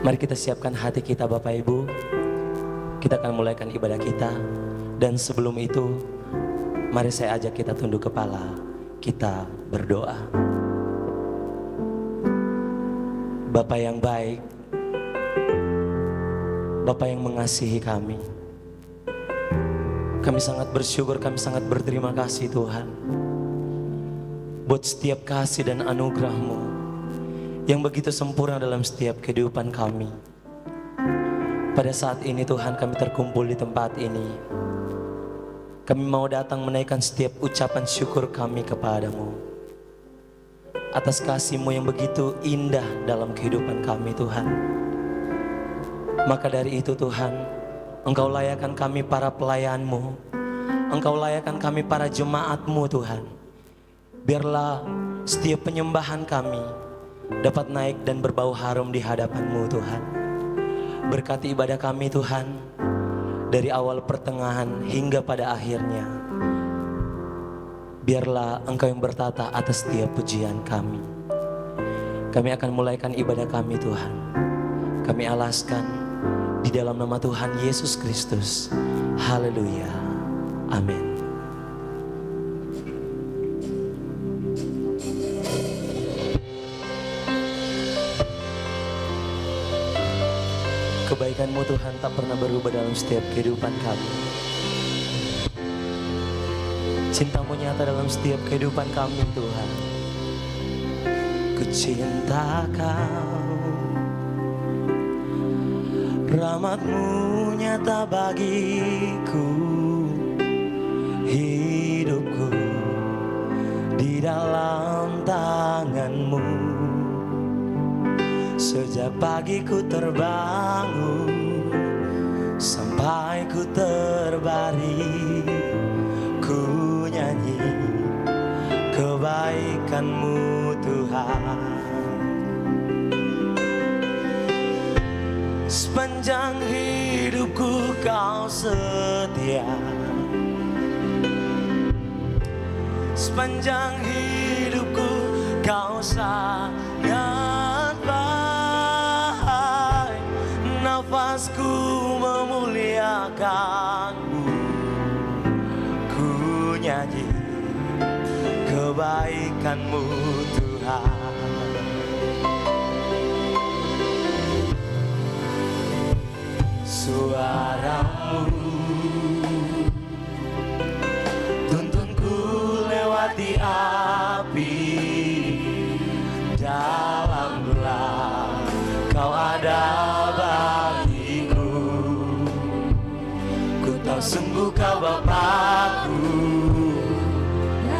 Mari kita siapkan hati kita Bapak Ibu. Kita akan mulaikan ibadah kita. Dan sebelum itu, mari saya ajak kita tunduk kepala. Kita berdoa. Bapa yang baik, Bapa yang mengasihi kami. Kami sangat bersyukur, kami sangat berterima kasih Tuhan, buat setiap kasih dan anugerah-Mu yang begitu sempurna dalam setiap kehidupan kami. Pada saat ini Tuhan, kami terkumpul di tempat ini. Kami mau datang menaikkan setiap ucapan syukur kami kepadamu atas kasih-Mu yang begitu indah dalam kehidupan kami Tuhan. Maka dari itu Tuhan, Engkau layakkan kami para pelayan-Mu, Engkau layakkan kami para jemaat-Mu Tuhan. Biarlah setiap penyembahan kami dapat naik dan berbau harum di hadapan-Mu Tuhan. Berkati ibadah kami Tuhan, dari awal pertengahan hingga pada akhirnya. Biarlah Engkau yang bertata atas setiap pujian kami. Kami akan mulaikan ibadah kami Tuhan. Kami alaskan di dalam nama Tuhan Yesus Kristus. Haleluya. Amin. Kebaikan-Mu Tuhan tak pernah berubah dalam setiap kehidupan kami. Cinta-Mu nyata dalam setiap kehidupan kami Tuhan. Ku cinta Kau, rahmat-Mu nyata bagiku. Hidupku di dalam tangan-Mu. Sejak pagi ku terbangun sampai ku terbaring, ku nyanyi kebaikan-Mu Tuhan. Sepanjang hidupku Kau setia, sepanjang hidupku Kau sangat baik. Nafasku memuliakan-Mu, ku nyanyi kebaikan-Mu Tuhan. Suara-Mu tuntunku lewati api, dalam gelap Kau ada bagiku. Ku tahu sungguh Kau Bapakku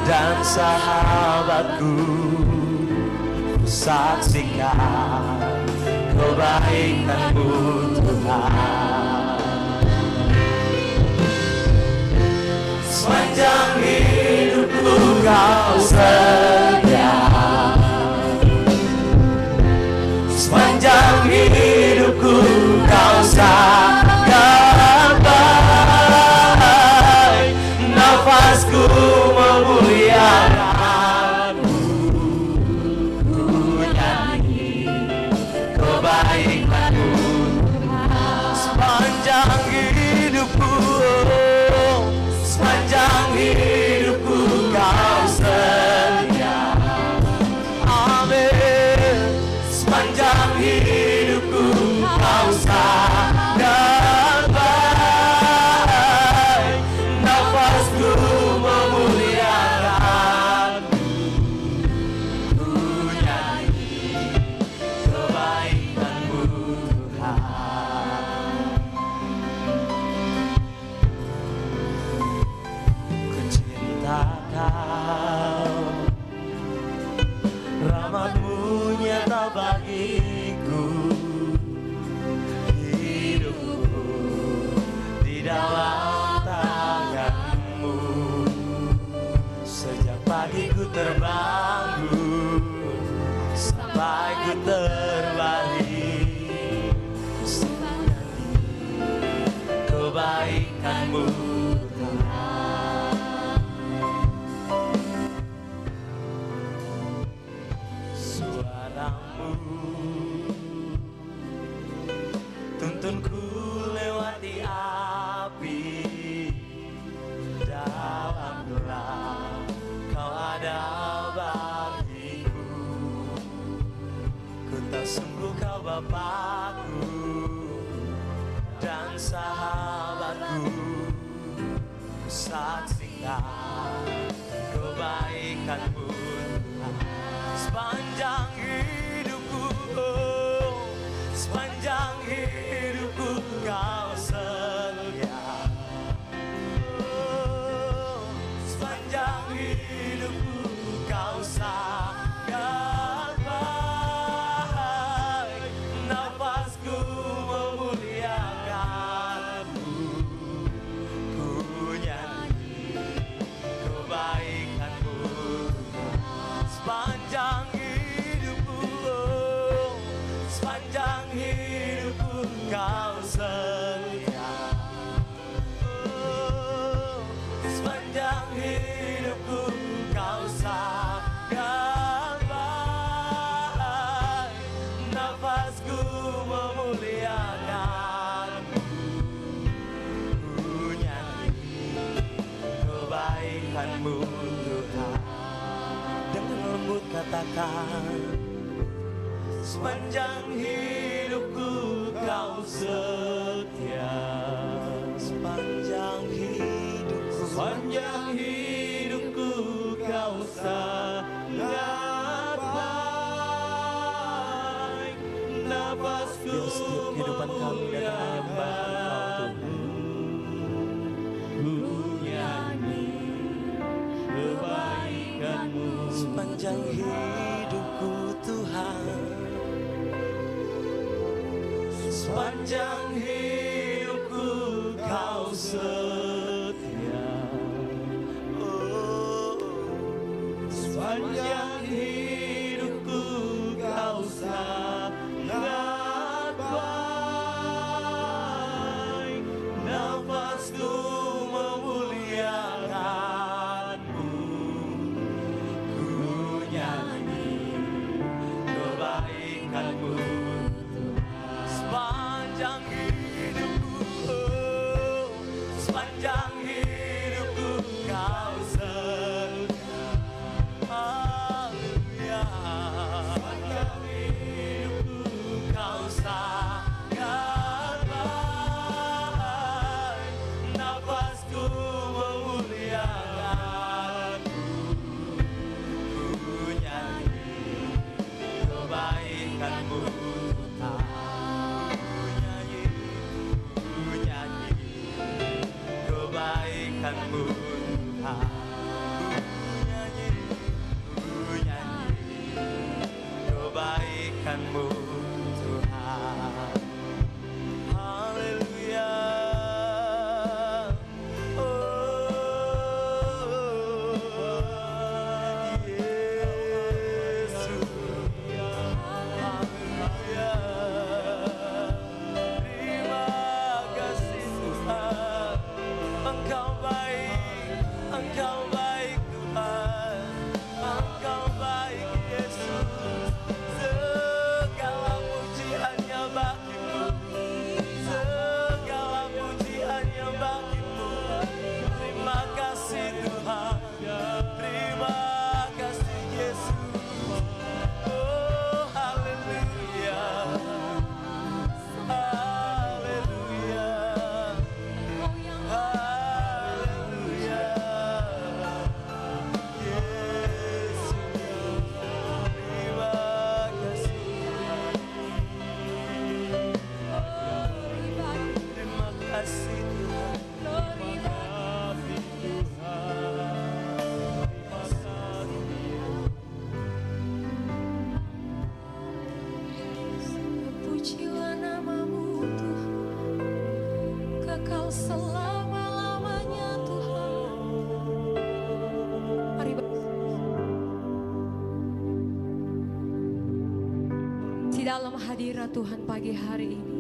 dan sahabatku. Ku saksikan kebaikan-Mu Tuhan. Sepanjang hidupku Kau setia, sepanjang hidupku Kau sangat baik. Nafasku memuliakan-Mu, ku nyanyi kebaikan-Mu. Sepanjang hidupku, sepanjang hidupku Kau setia, Tuntunku lewati api, dalam gelap Kau ada bagiku. Ku tahu sungguh Kau Bapakku dan sahabatku. Ku saksikan kebaikan-Mu sepanjang hidupku, sepanjang hidupku Kau setia. Sepanjang hidupku Kau sangat baik, nafasku memuliakan-Mu. Ku nyanyi kebaikan-Mu sepanjang hidupku, sepanjang hidupku Kau setia. Sepanjang hidupku Kau sangat baik, nafasku memuliakan-Mu. Ku nyanyi kebaikan-Mu Tuhan. Dengan lembut katakan, sepanjang hidupku Kau setia. Sepanjang hidupku, sepanjang hidupku Kau sangat baik, nafasku kehidupan kami datang menyembah Engkau Tuhan. Ku nyanyi kebaikan-Mu sepanjang hidupku Tuhan. Sepanjang hidupku Kau setia. Oh, sepanjang hidupku Kau sangat baik, nafasku memuliakan-Mu. Ku nyanyi kebaikan-Mu sepanjang hidupku, sepanjang hidupku Kau setia. Haleluya. Sepanjang hidupku Kau sangat baik, nafasku memuliakan-Mu. Ku nyanyi kebaikan-Mu Tuhan. Kebaikan-Mu Tuhan. Ku nyanyi kebaikan-Mu Tuhan. Haleluya. Oh, Yesus. Haleluya. Terima kasih Tuhan. Engkau baik, Engkau baik Tuhan, Engkau baik Yesus. Segala pujiannya bagi-Mu, segala pujiannya bagi-Mu. Terima kasih Tuhan, terima kasih Yesus. Oh haleluya, haleluya. Pujilah nama-Mu Tuhan, kekal selama-lamanya Tuhan. Mari di dalam hadirat Tuhan pagi hari ini.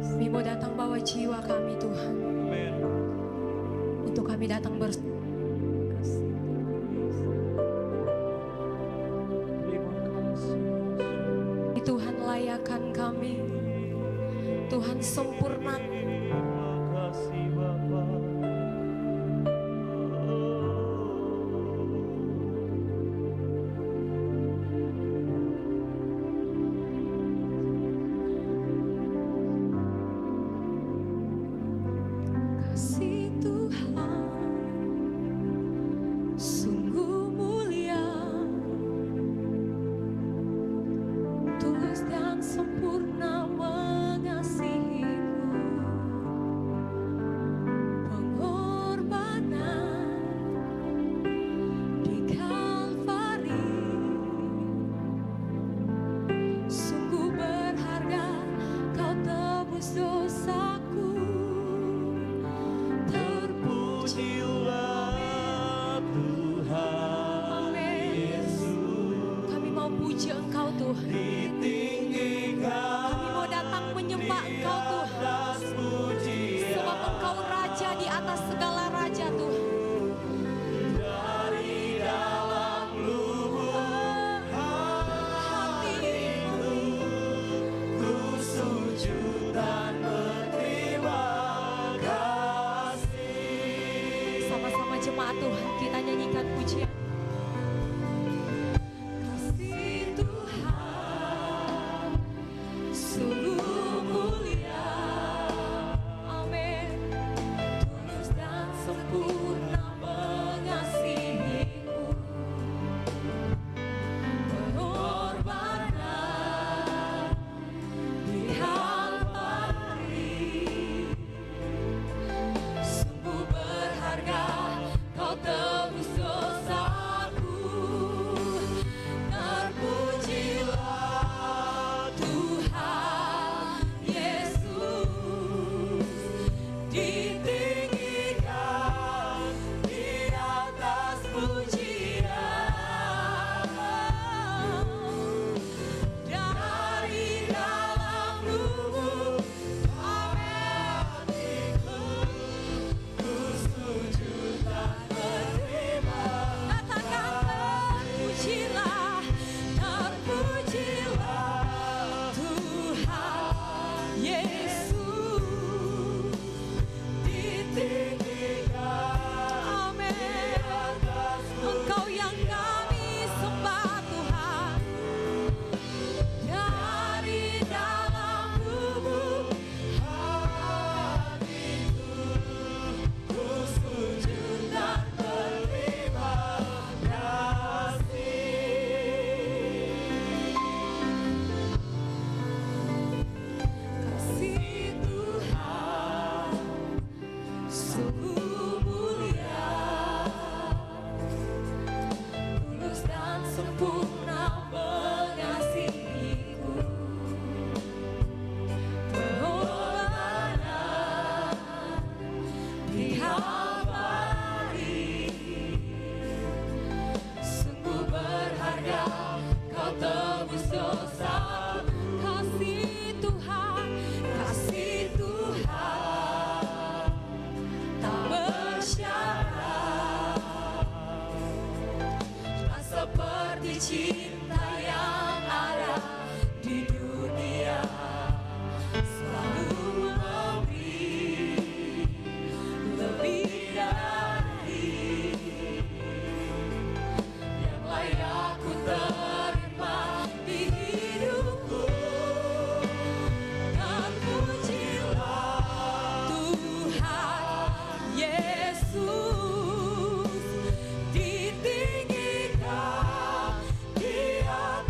Kami mau datang bawa jiwa kami Tuhan, untuk kami datang bersama. Tuhan sempurnakan. Terima kasih Bapa. Kasih Tuhan sungguh mulia, tulus dan sempurna mengasihi-Mu. Pengorbanan di Kalvari sungguh berharga, Kau tebus dosaku. Terpujilah Tuhan Yesus, Kami mau puji Engkau Tuhan. ditinggikan Kami mau datang menyembah Engkau Tuhan. atas pujian Sebab Engkau Raja di atas segala raja Tuhan. dari dalam lubuk hatiku. Ku sujud dan berterima kasih. Sama-sama jemaat Tuhan kita nyanyikan pujian. Kasih Tuhan sungguh mulia, amin. Tulus dan sempurna mengasihi-Mu. Pengorbanan di Kalvari sungguh berharga, Kau tebus dosaku. Terpujilah Tuhan Yesus, ditinggikan di atas pujian. Dari dalam lubuk hatiku, ku sujud dan berterima. Katakan terpujilah, terpujilah Tuhan Yesus, ditinggikan, amin. Engkau yang kami sembah Tuhan. Dari dalam lubuk hatiku, ku sujud dan berterima kasih. Kasih Tuhan sungguh mulia, tulus dan sempurna mengasihi-Ku. Pengorbanan di Kalvari sungguh berharga, Kau tebus dosa. Kasih Tuhan tak bersyarat, tak seperti cinta yang ada di dunia. Selalu memberi lebih dari yang layak ku terima di hidupku. Dan pujilah Tuhan Yesus, ditinggikan di atas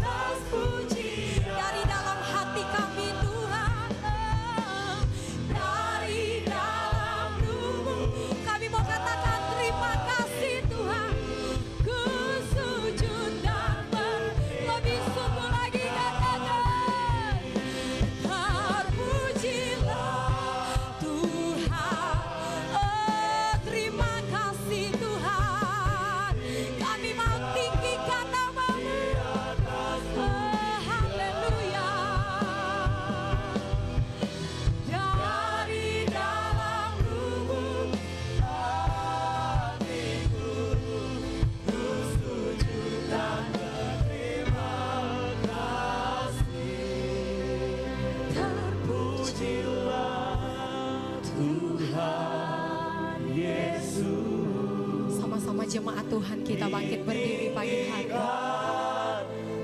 Tuhan, kita bangkit berdiri pagi hari.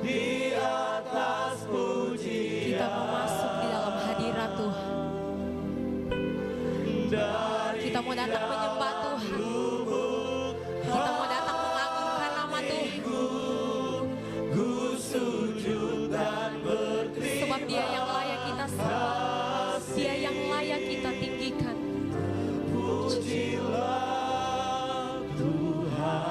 Di atas pujian, Kita mau masuk di dalam hadirat Tuhan. Kita mau datang menyembah Tuhan. Kita mau datang mengagungkan nama Tuhan. ku sujud dan berterima. Sebab Dia yang layak kita sembah, Dia yang layak kita tinggikan. Pujilah Tuhan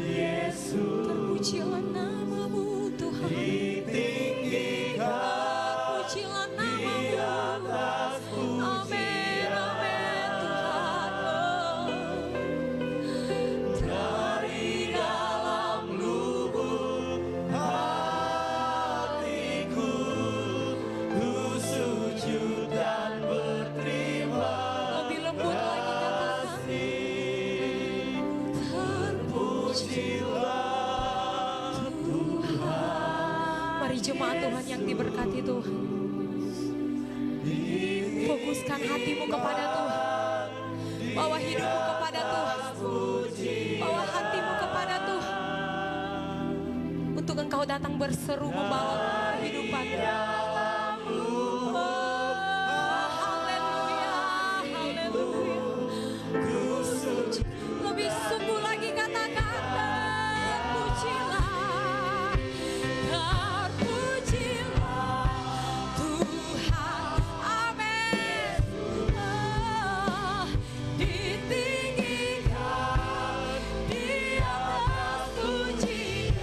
Yesus, Terpujilah namamu Tuhan. ditinggikan Terpujilah di namamu. atas Amin, amin Tuhan. dari dalam lubuk hatiku, ku sujud dan berterima Lebih lembut lagi katakan. Pujilah Mari jemaat Tuhan yang diberkati Tuhan, fokuskan hatimu kepada Tuhan. Bawa hidupmu kepada Tuhan. Bawa hatimu kepada Tuhan. Untuk engkau datang berseru membawa kehidupan. Oh, haleluya, haleluya. Lebih sungguh lagi katakan, terpujilah, terpujilah Tuhan, amin. Oh, ditinggikan di atas pujian,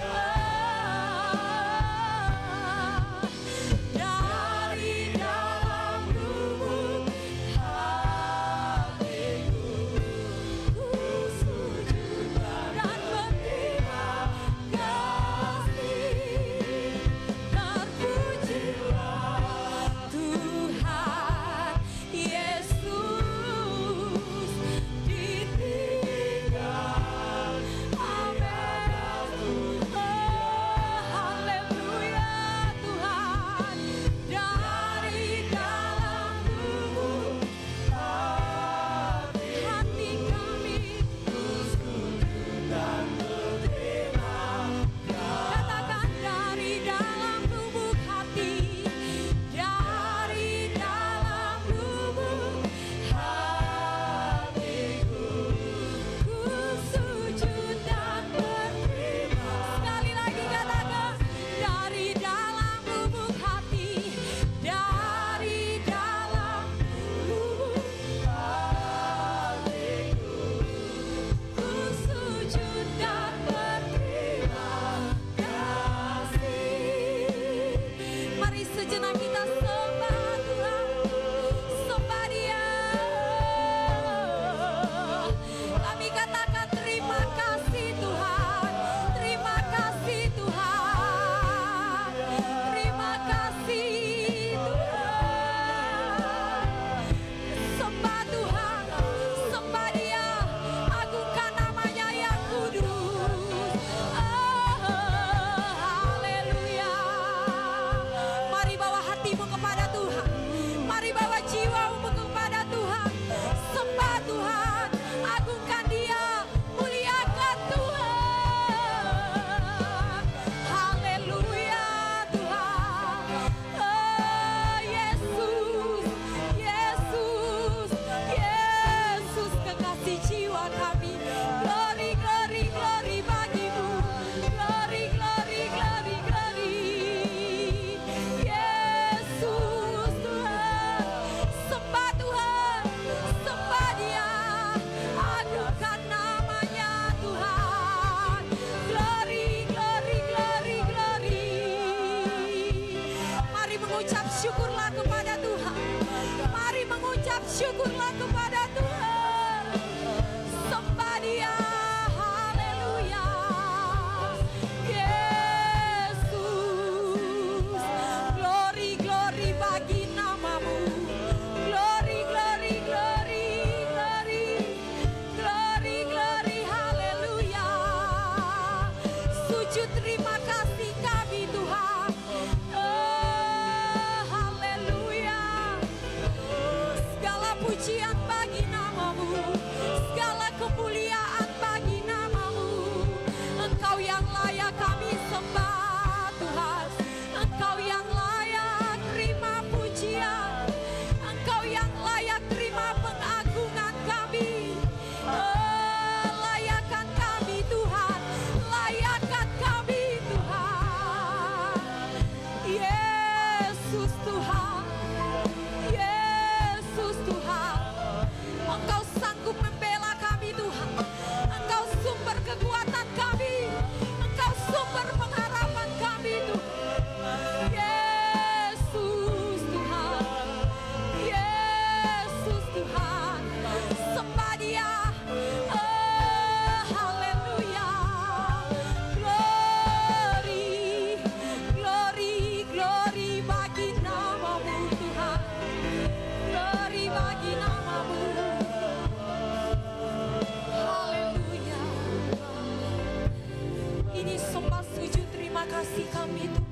kami Tuhan.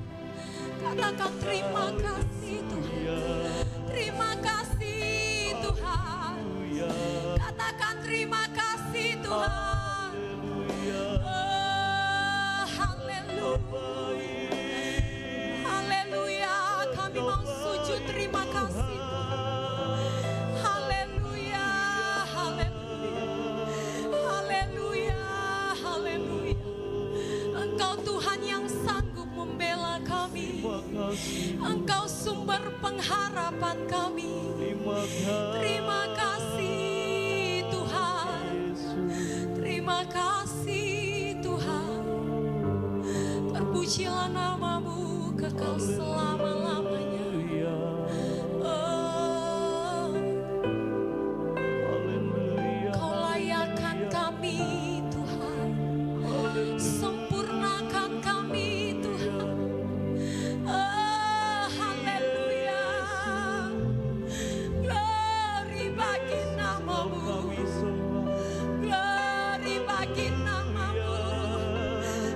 Katakan terima kasih Tuhan. Terima kasih Tuhan. Katakan terima kasih Tuhan. Oh, haleluya. Haleluya. Kami mau sujud terima kasih Tuhan. Haleluya. Haleluya. Haleluya. Haleluya. Engkau Tuhan yang sanggup membela kami. Engkau sumber pengharapan kami. Terima kasih Tuhan. Terima kasih Tuhan. Terpujilah namamu kekal selama-lamanya. Oh, Kau layakkan kami Tuhan. Sempurnakan kami Tuhan. Oh, haleluya. Glory bagi namamu. Glory bagi namamu.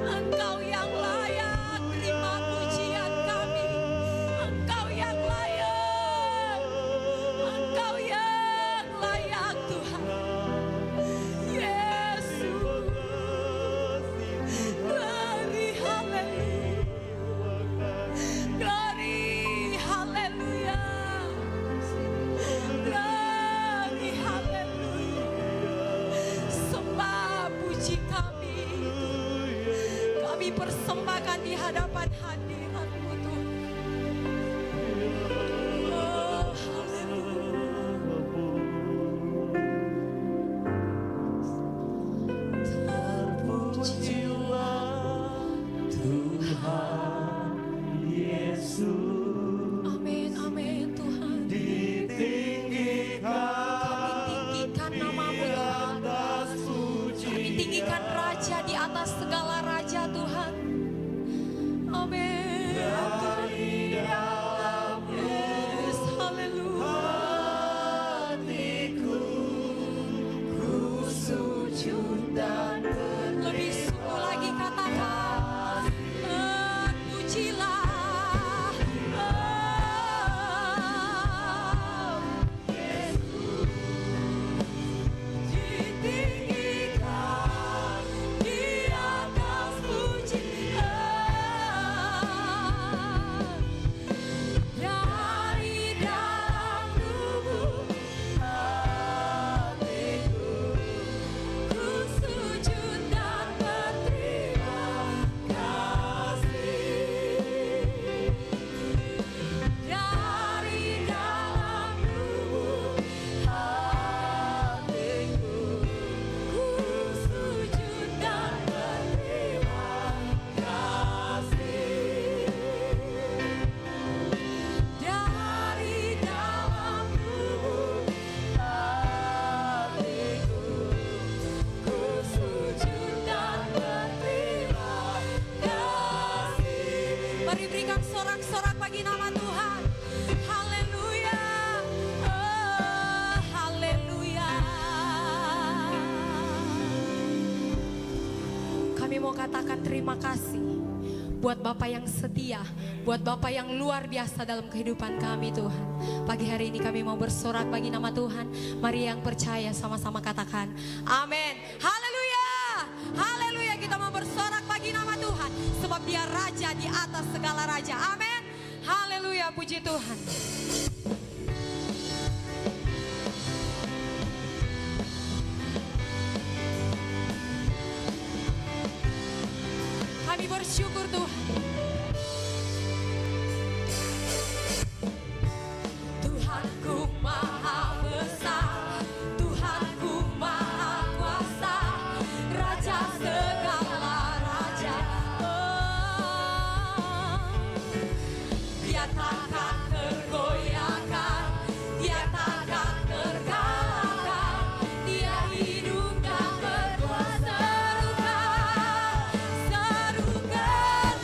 Engkau yang layak terima pujian kami. Engkau yang layak. Engkau yang layak Tuhan. Yesus. Glory haleluya. Glory haleluya. Glory haleluya. Sembah puji kami. Kami persembahkan di hadapan hadirat-Mu Tuhan. Oh, haleluya. Terpujilah Tuhan Yesus. Amin, amin Tuhan. Ditinggikan Kami tinggikan namamu Tuhan. Kami tinggikan Raja di atas segala raja Tuhan. Amin. dari dalam Yes, haleluya. hatiku, ku sujud dan Lebih sungguh lagi katakan, terpujilah. Oh, Yesus. Ditinggikan di atas pujian. Dari dalam lubuk hatiku, ku sujud dan berterima kasih. Dari dalam lubuk hatiku, ku sujud dan berterima kasih. Dari dalam lubuk hatiku, ku sujud dan berterima kasih. Mari berikan sorak-sorak bagi nama Tuhan. Haleluya. Oh, haleluya. Kami mau katakan terima kasih buat Bapak yang setia, buat Bapak yang luar biasa dalam kehidupan kami Tuhan. Pagi hari ini kami mau bersorak bagi nama Tuhan. Mari yang percaya sama-sama katakan amin. Haleluya. Haleluya, kita mau bersorak bagi nama Tuhan. Sebab Dia Raja di atas segala raja. Amin. Haleluya, puji Tuhan. Kami bersyukur Tuhan. Tuhanku maha besar, Tuhanku maha kuasa, Raja segala raja. Oh, Dia takkan tergoyahkan, Dia takkan terkalahkan, Dia hidup dan berkuasa. Serukan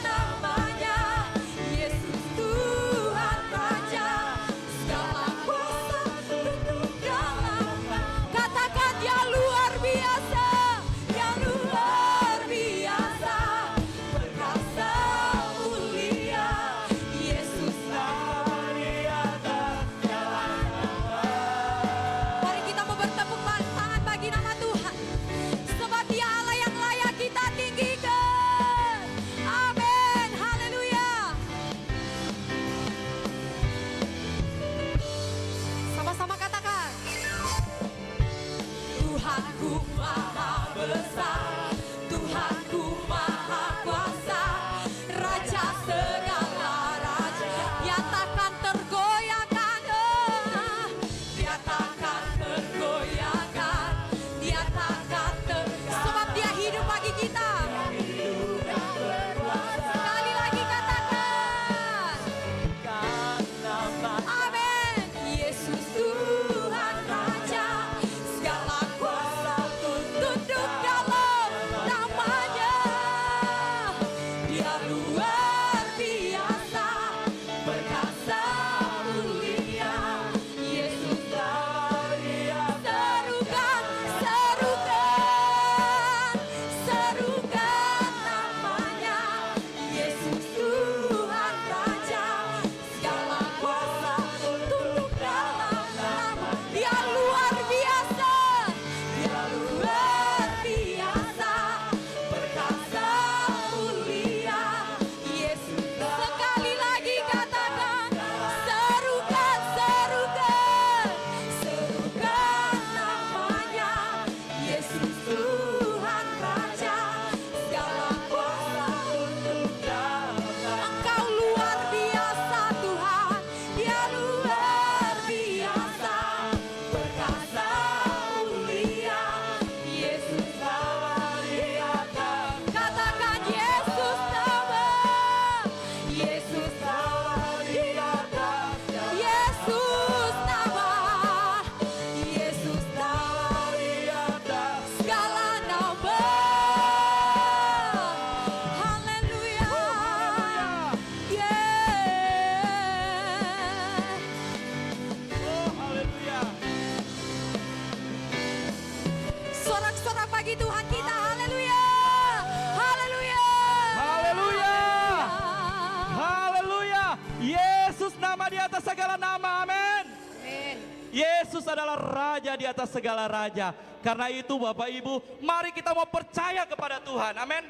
Yesus adalah Raja di atas segala raja. Karena itu Bapak Ibu, mari kita mau percaya kepada Tuhan. Amin.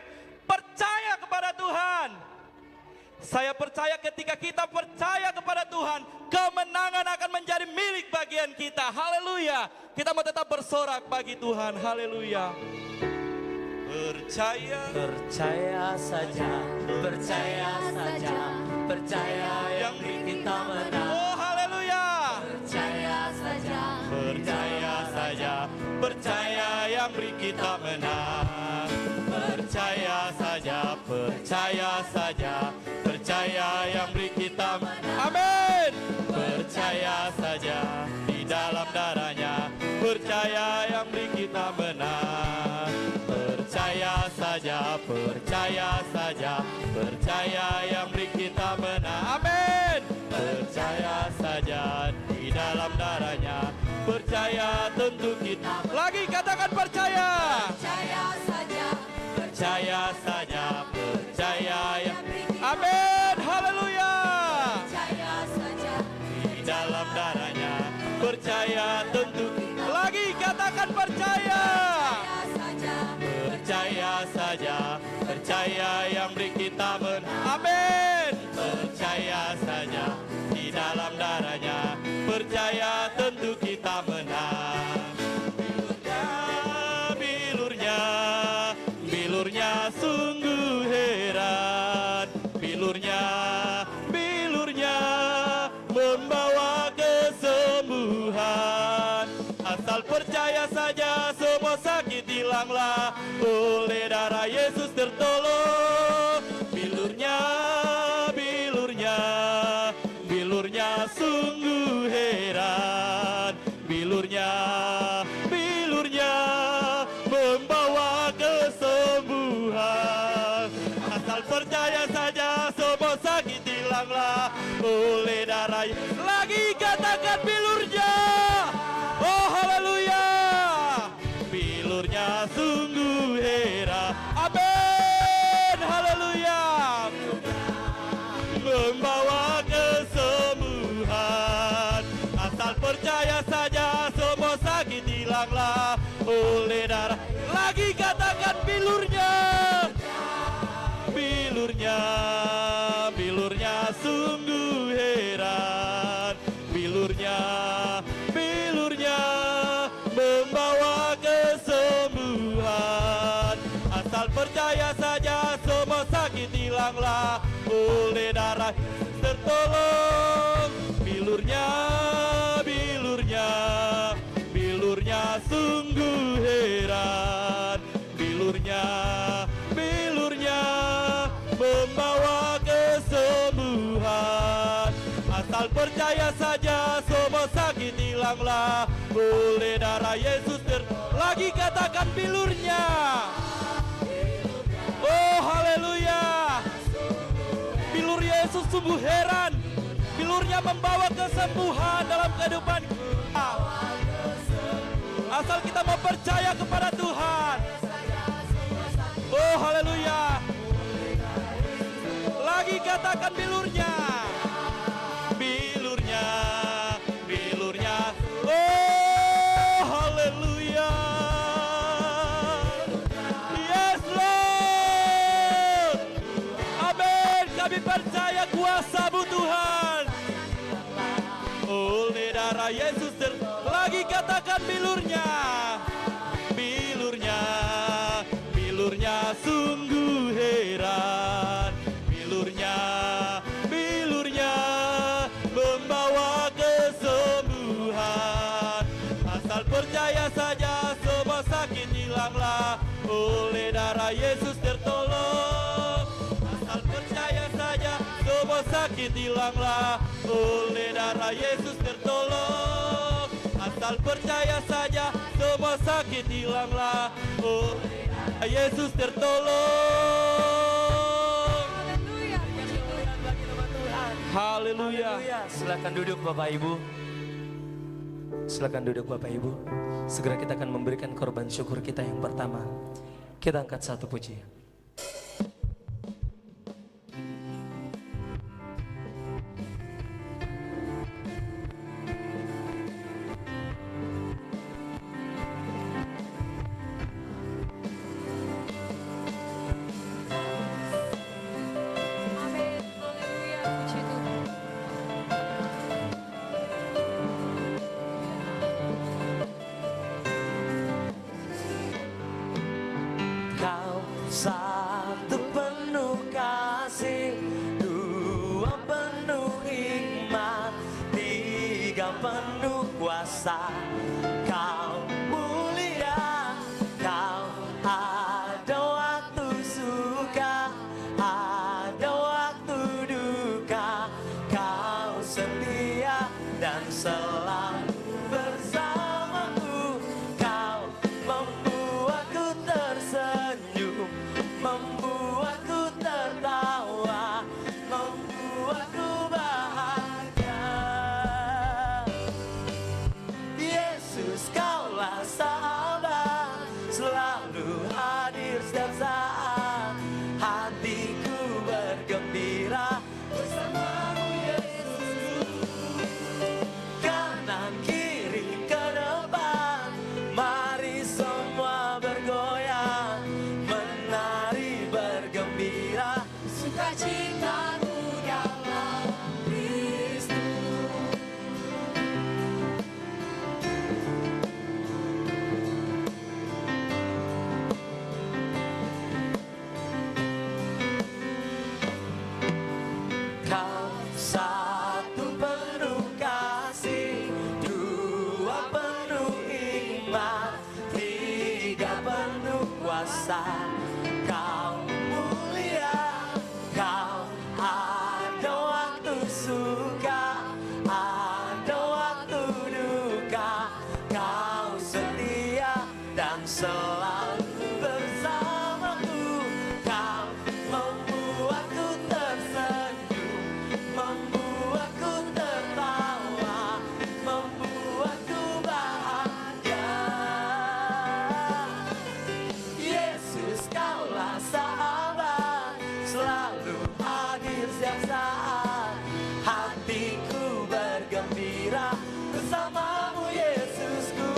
Percaya kepada Tuhan. Saya percaya ketika kita percaya kepada Tuhan, kemenangan akan menjadi milik bagian kita. Haleluya. Kita mau tetap bersorak bagi Tuhan. Haleluya. Percaya, Percaya saja, percaya saja, percaya yang beri kita menang. oh haleluya. Percaya saja, Percaya saja, percaya yang beri kita menang. Percaya saja, percaya saja, percaya yang beri kita menang. Amin. Percaya saja di dalam darahnya, percaya yang beri kita menang. Percaya saja, percaya saja, percaya yang beri kita menang. Amin. Percaya saja di dalam darahnya, percaya tentu kita. Lagi katakan percaya. Percaya saja, Percaya saja, percaya yang. Amin. Haleluya. percaya saja, Di dalam darahnya, percaya tentu. Lagi katakan percaya. saja, Percaya saja, percaya yang beri kita amin. Percaya saja, di dalam darahnya, percaya tentu kita menang. Bilurnya, bilurnya sungguh heran. Bilurnya, bilurnya membawa kesembuhan. Asal percaya saja semua sakit hilanglah, oleh darah Yesus tertolong. Bilurnya, bilurnya, bilurnya sungguh heran. Bilurnya, bilurnya membawa kesembuhan. Asal percaya saja semua sakit hilanglah, oleh darah Yesus. Lagi katakan bilurnya. Oh haleluya. Bilurnya sungguh heran. Amin. Haleluya. Membawa kesembuhan. Asal percaya saja semua sakit hilanglah, oleh darah. Lagi katakan bilurnya. Bilurnya, bilurnya sungguh heran. Bilurnya, bilurnya membawa kesembuhan. Asal percaya saja semua sakit hilanglah, oleh darah tertolong. Bilurnya, bilurnya, bilurnya sungguh heran. Bilurnya, bilurnya membawa kesembuhan. Asal percaya saja semua sakit hilanglah, oleh darah Yesus lagi katakan bilurnya. Oh haleluya. Bilur Yesus sungguh heran. Bilurnya membawa kesembuhan dalam kehidupan kita. Asal kita mau percaya kepada Tuhan. Oh haleluya. Lagi katakan bilurnya. Bilurnya, bilurnya. Oh haleluya. Yes Lord. Amin. Kami percaya kuasa-Mu Tuhan. Oleh darah Yesus lagi katakan bilurnya. Bilurnya, bilurnya sungguh heran. Bilurnya, bilurnya membawa kesembuhan. Asal percaya saja semua sakit hilanglah, oleh darah Yesus tertolong. Asal percaya saja semua sakit hilanglah, oleh darah Yesus tertolong. Asal percaya saja semua sakit hilanglah, oleh darah Yesus tertolong. Haleluya. Silakan duduk Bapak Ibu. Silakan duduk Bapak Ibu. Segera kita akan memberikan korban syukur kita yang pertama. Kita angkat satu pujian. penuh kasih, dua penuh hikmat, tiga penuh kuasa. Kau mulia, kau ada waktu suka, ada waktu duka. Kau setia dan selalu bersamaku. Kau membuatku tersenyum, membuatku tertawa, membuatku bahagia. Yesus, kaulah sahabat, selalu hadir setiap saat. Hatiku bergembira bersamamu Yesus. Kanan kiri ke depan, mari semua bergoyang, menari bergembira. Sukacitaku dalam Kristus. Kau satu penuh kasih, dua penuh hikmat, tiga penuh kuasa. Kau mulia, kau ada waktu suka, ada waktu duka. Kau setia dan selalu bersamaku. Kau membuatku tersenyum, membuatku tertawa, membuatku bahagia. Yesus, kaulah sahabat, selalu hadir setiap saat. Hatiku bergembira bersamamu Yesusku.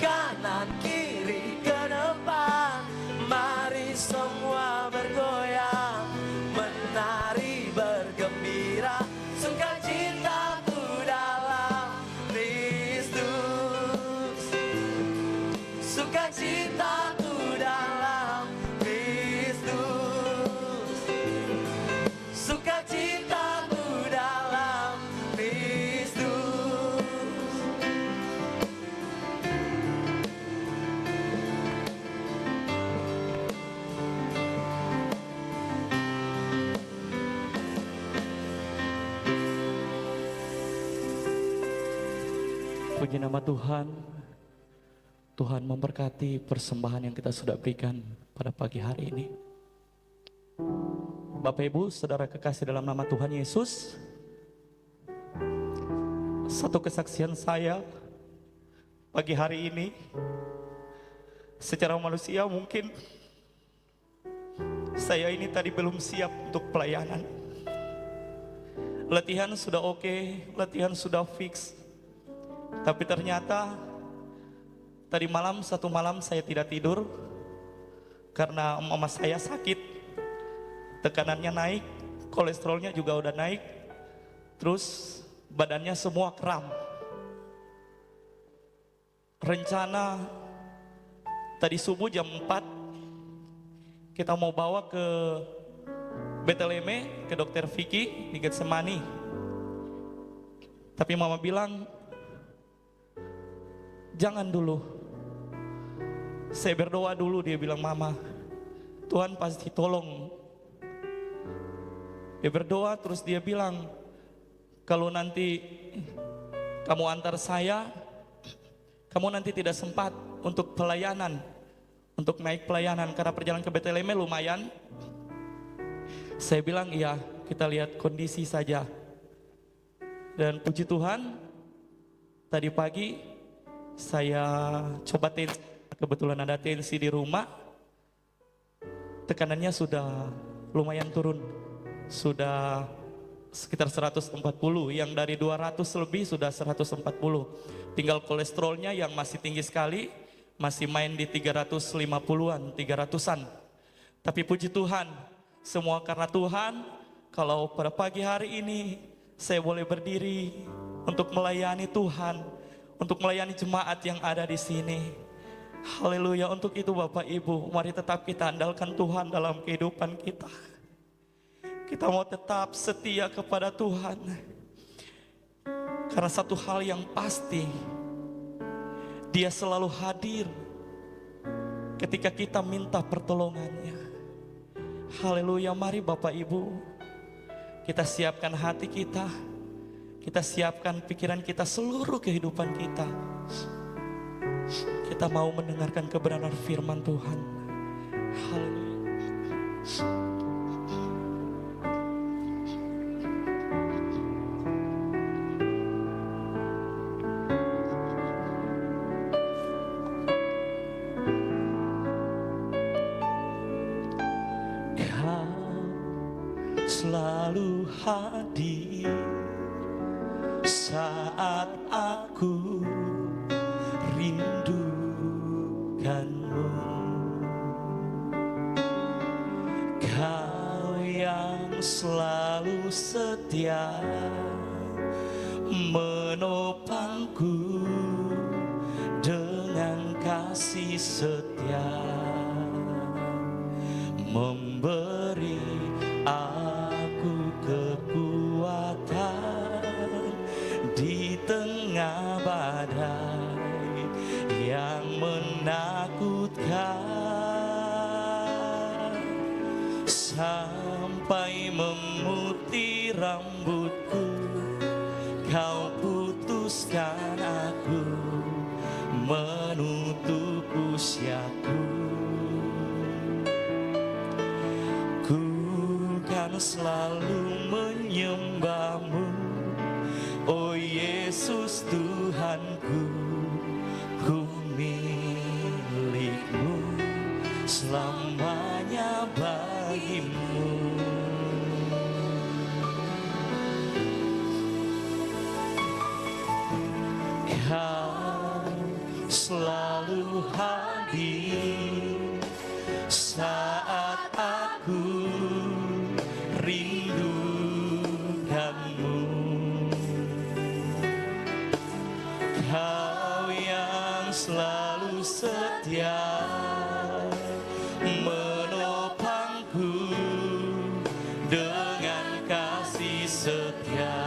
Kanan kiri ke depan, mari semua bergoyang, menari bergembira. Sukacitaku dalam Kristus, sukacitaku dalam Kristus, sukacitaku dalam Kristus. Puji nama Tuhan. Tuhan memberkati persembahan yang kita sudah berikan pada pagi hari ini. Bapak Ibu, saudara kekasih dalam nama Tuhan Yesus, satu kesaksian saya pagi hari ini, secara manusia mungkin saya ini tadi belum siap untuk pelayanan. Latihan sudah oke, latihan sudah fix. Tapi ternyata tadi malam, satu malam saya tidak tidur karena mama saya sakit. Tekanannya naik, kolesterolnya juga udah naik. Terus badannya semua kram. Rencana tadi subuh jam 4 kita mau bawa ke Beteleme, ke dokter Vicky di Getsemani. Tapi mama bilang, jangan dulu. Saya berdoa dulu, dia bilang, mama, Tuhan pasti tolong. Dia berdoa terus dia bilang, kalau nanti kamu antar saya, kamu nanti tidak sempat untuk pelayanan, untuk naik pelayanan karena perjalanan ke Beteleme lumayan. Saya bilang, iya, kita lihat kondisi saja. Dan puji Tuhan, tadi pagi saya coba tensi, kebetulan ada tensi di rumah, tekanannya sudah lumayan turun, sudah sekitar 140, yang dari 200 lebih sudah 140. Tinggal kolesterolnya yang masih tinggi sekali, masih main di 350-an, 300-an. Tapi puji Tuhan, semua karena Tuhan. Kalau pada pagi hari ini saya boleh berdiri untuk melayani Tuhan, untuk melayani jemaat yang ada di sini. Haleluya. Untuk itu Bapak Ibu, mari tetap kita andalkan Tuhan dalam kehidupan kita. Kita mau tetap setia kepada Tuhan. Karena satu hal yang pasti, Dia selalu hadir ketika kita minta pertolongannya. Haleluya. Mari Bapak Ibu, kita siapkan hati kita, kita siapkan pikiran kita, seluruh kehidupan kita. Kita mau mendengarkan kebenaran firman Tuhan. Haleluya. Selalu hadir saat aku rindukanmu. Kau yang selalu setia menopangku dengan kasih setia, memberi aku kekuatan di tengah badai yang menakutkan, sampai memutih rambutku. Kau putuskan aku menutup usiaku. Selalu menyembahmu, oh Yesus Tuhanku. Ku milikmu, selamanya bagimu. Kau selalu hadir saat aku rindukanmu. Kau yang selalu setia menopangku dengan kasih setia,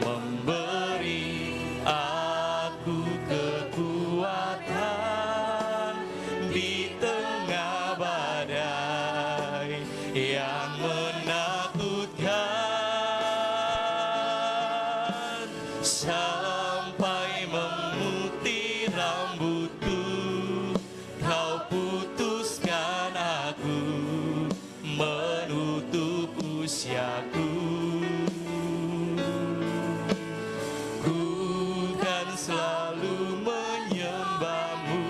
memberi aku kekuatan di tengah badai yang menakutkan, sampai memutih rambutku. Kau putuskan aku menutup usiaku. Ku kan selalu menyembahmu,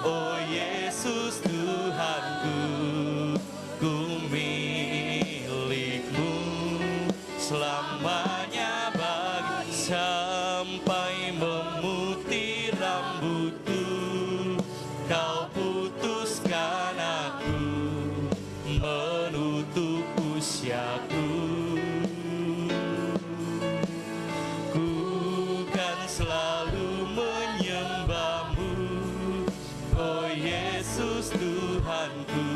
oh Yesus Tuhanku. Ku milikmu, selamanya bagi, sampai memutih rambutku. Kau putuskan aku menutup usiaku. Ku kan selalu menyembahmu, oh Yesus Tuhanku.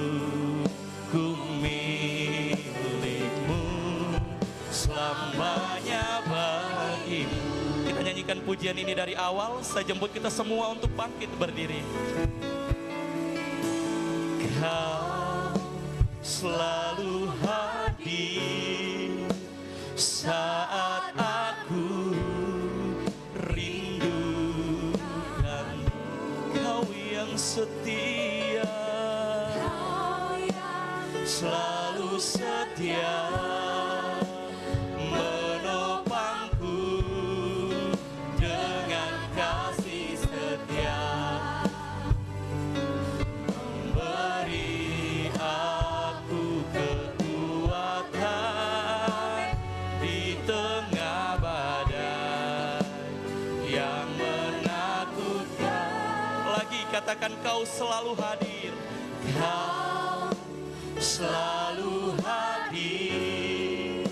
Ku milikmu, selamanya bagimu. Kita nyanyikan pujian ini dari awal. Saya jemput kita semua untuk bangkit berdiri. Kau selalu hadir saat aku rindukan. Kau yang setia, selalu setia menopangku dengan kasih setia, memberi aku kekuatan di tengah badai yang menakutkan. Lagi katakan, kau selalu hadir. Kau selalu hadir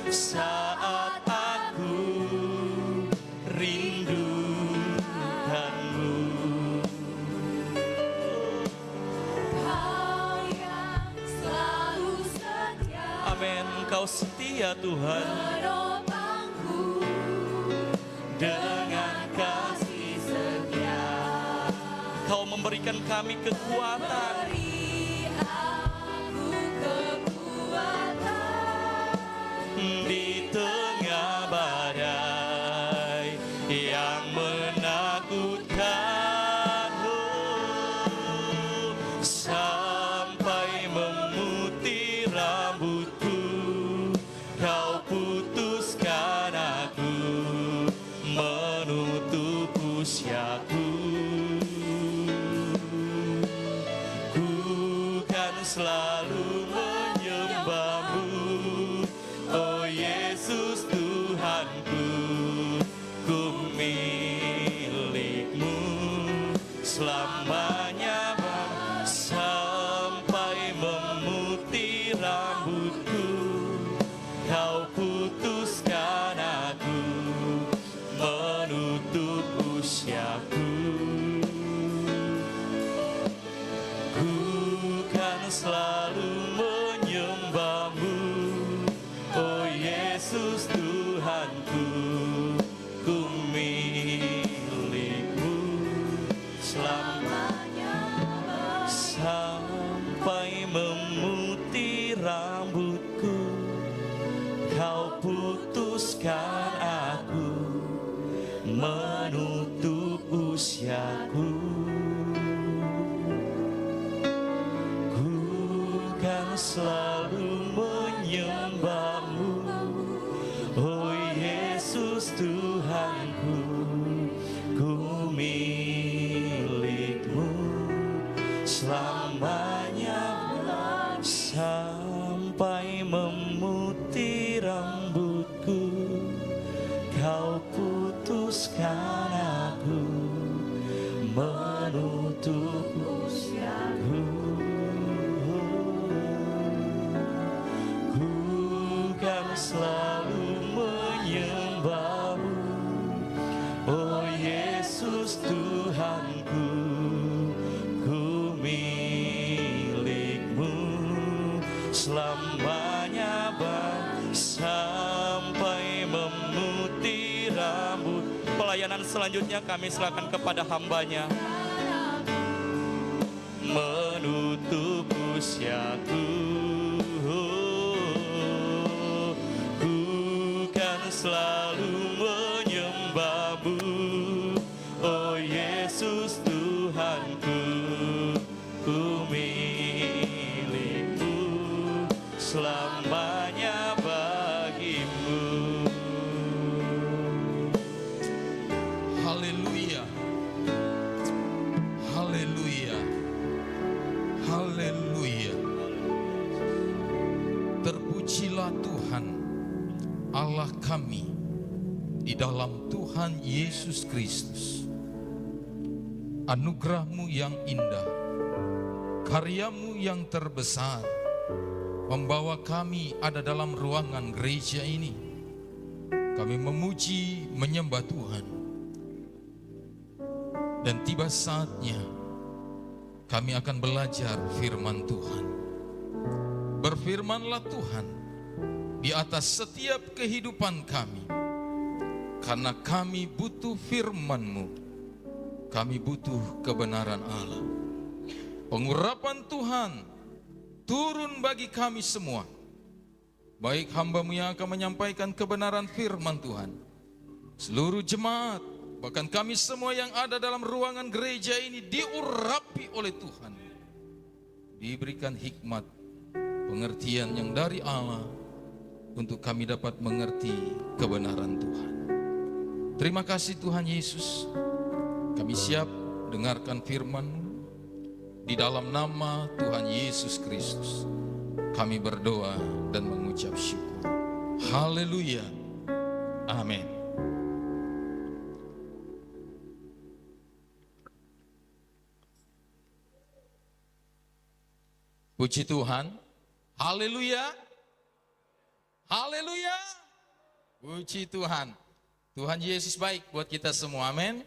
saat aku rindukan. Engkau setia Tuhan, menopangku dengan kasih setia. Kau memberikan kami kekuatan, beri aku kekuatan di tengah badai yang menakutkan, sampai memutih rambutku, kau putuskan aku, menutup usiaku. Ku kan selalu menyembahmu, oh Yesus Tuhanku. Ku milikmu selamanya, sampai memutih rambutku, kau putuskan aku, menutup usiaku. Ku kan selalu menyembahmu, oh Yesus Tuhanku. Ku milikmu selamanya, sampai memutih rambutku, kau putuskan aku, menutup usiaku. Ku kan selalu menyembahmu, oh Yesus Tuhanku. Ku milikmu selamanya, sampai memutih rambutku, kau putuskan aku, menutup usiaku. Ku kan selalu menyembahmu, oh Yesus Tuhanku. Ku milikmu selamanya, sampai memutih rambut. Pelayanan selanjutnya kami serahkan kepada hambanya. Menutup usiaku, ku kan selalu menyembahmu, oh Yesus Tuhanku. Ku milikmu selamanya bagimu. Haleluya, haleluya, haleluya. Terpujilah Tuhan Allah kami di dalam Tuhan Yesus Kristus. Anugerah-Mu yang indah, karya-Mu yang terbesar, membawa kami ada dalam ruangan gereja ini. Kami memuji, menyembah Tuhan. Dan tiba saatnya kami akan belajar firman Tuhan. Berfirmanlah Tuhan di atas setiap kehidupan kami, karena kami butuh firman-Mu. Kami butuh kebenaran Allah. Pengurapan Tuhan turun bagi kami semua, baik hamba-Mu yang akan menyampaikan kebenaran firman Tuhan, seluruh jemaat, bahkan kami semua yang ada dalam ruangan gereja ini diurapi oleh Tuhan. Diberikan hikmat, pengertian yang dari Allah untuk kami dapat mengerti kebenaran Tuhan. Terima kasih Tuhan Yesus. Kami siap dengarkan firman-Mu. Di dalam nama Tuhan Yesus Kristus kami berdoa dan mengucap syukur. Haleluya. Amin. Puji Tuhan. Haleluya. Haleluya. Puji Tuhan. Tuhan Yesus baik buat kita semua. Amin.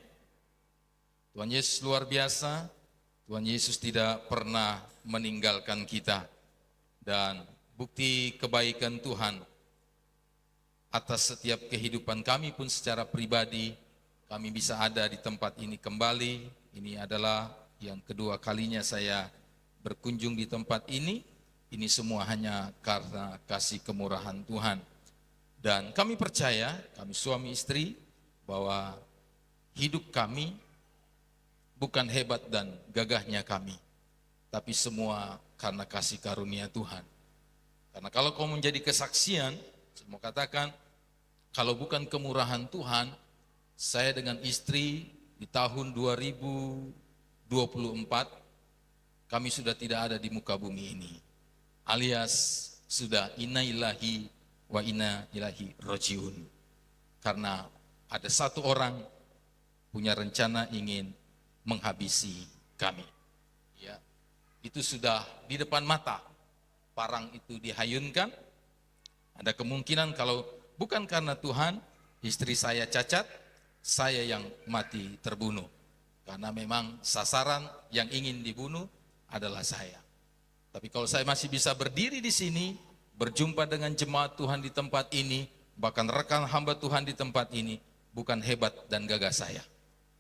Tuhan Yesus luar biasa. Tuhan Yesus tidak pernah meninggalkan kita. Dan bukti kebaikan Tuhan atas setiap kehidupan kami pun secara pribadi, kami bisa ada di tempat ini kembali. Ini adalah yang kedua kalinya saya berkunjung di tempat ini. Ini semua hanya karena kasih kemurahan Tuhan. Dan kami percaya, kami suami istri, bahwa hidup kami bukan hebat dan gagahnya kami, tapi semua karena kasih karunia Tuhan. Karena kalau kau menjadi kesaksian, saya mau katakan, kalau bukan kemurahan Tuhan, saya dengan istri di tahun 2024, kami sudah tidak ada di muka bumi ini. Alias sudah inna ilahi wa inna ilahi rojiun. Karena ada satu orang punya rencana ingin menghabisi kami. Ya, itu sudah di depan mata. Parang itu dihayunkan. Ada kemungkinan kalau bukan karena Tuhan, istri saya cacat, saya yang mati terbunuh. Karena memang sasaran yang ingin dibunuh adalah saya. Tapi kalau saya masih bisa berdiri di sini, berjumpa dengan jemaat Tuhan di tempat ini, bahkan rekan hamba Tuhan di tempat ini, bukan hebat dan gagah saya,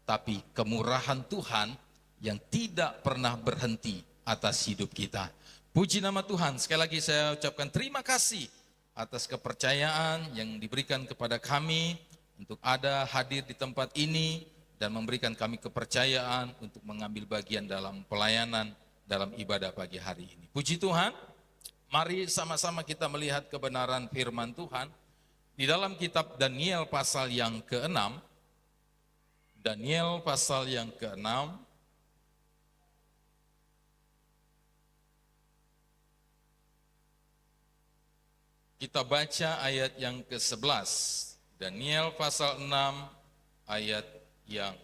tapi kemurahan Tuhan yang tidak pernah berhenti atas hidup kita. Puji nama Tuhan. Sekali lagi saya ucapkan terima kasih atas kepercayaan yang diberikan kepada kami untuk ada hadir di tempat ini dan memberikan kami kepercayaan untuk mengambil bagian dalam pelayanan dalam ibadah pagi hari ini. Puji Tuhan. Mari sama-sama kita melihat kebenaran firman Tuhan di dalam kitab Daniel pasal yang ke-6. Daniel pasal yang ke-6. Kita baca ayat yang ke-11. Daniel pasal 6 ayat yang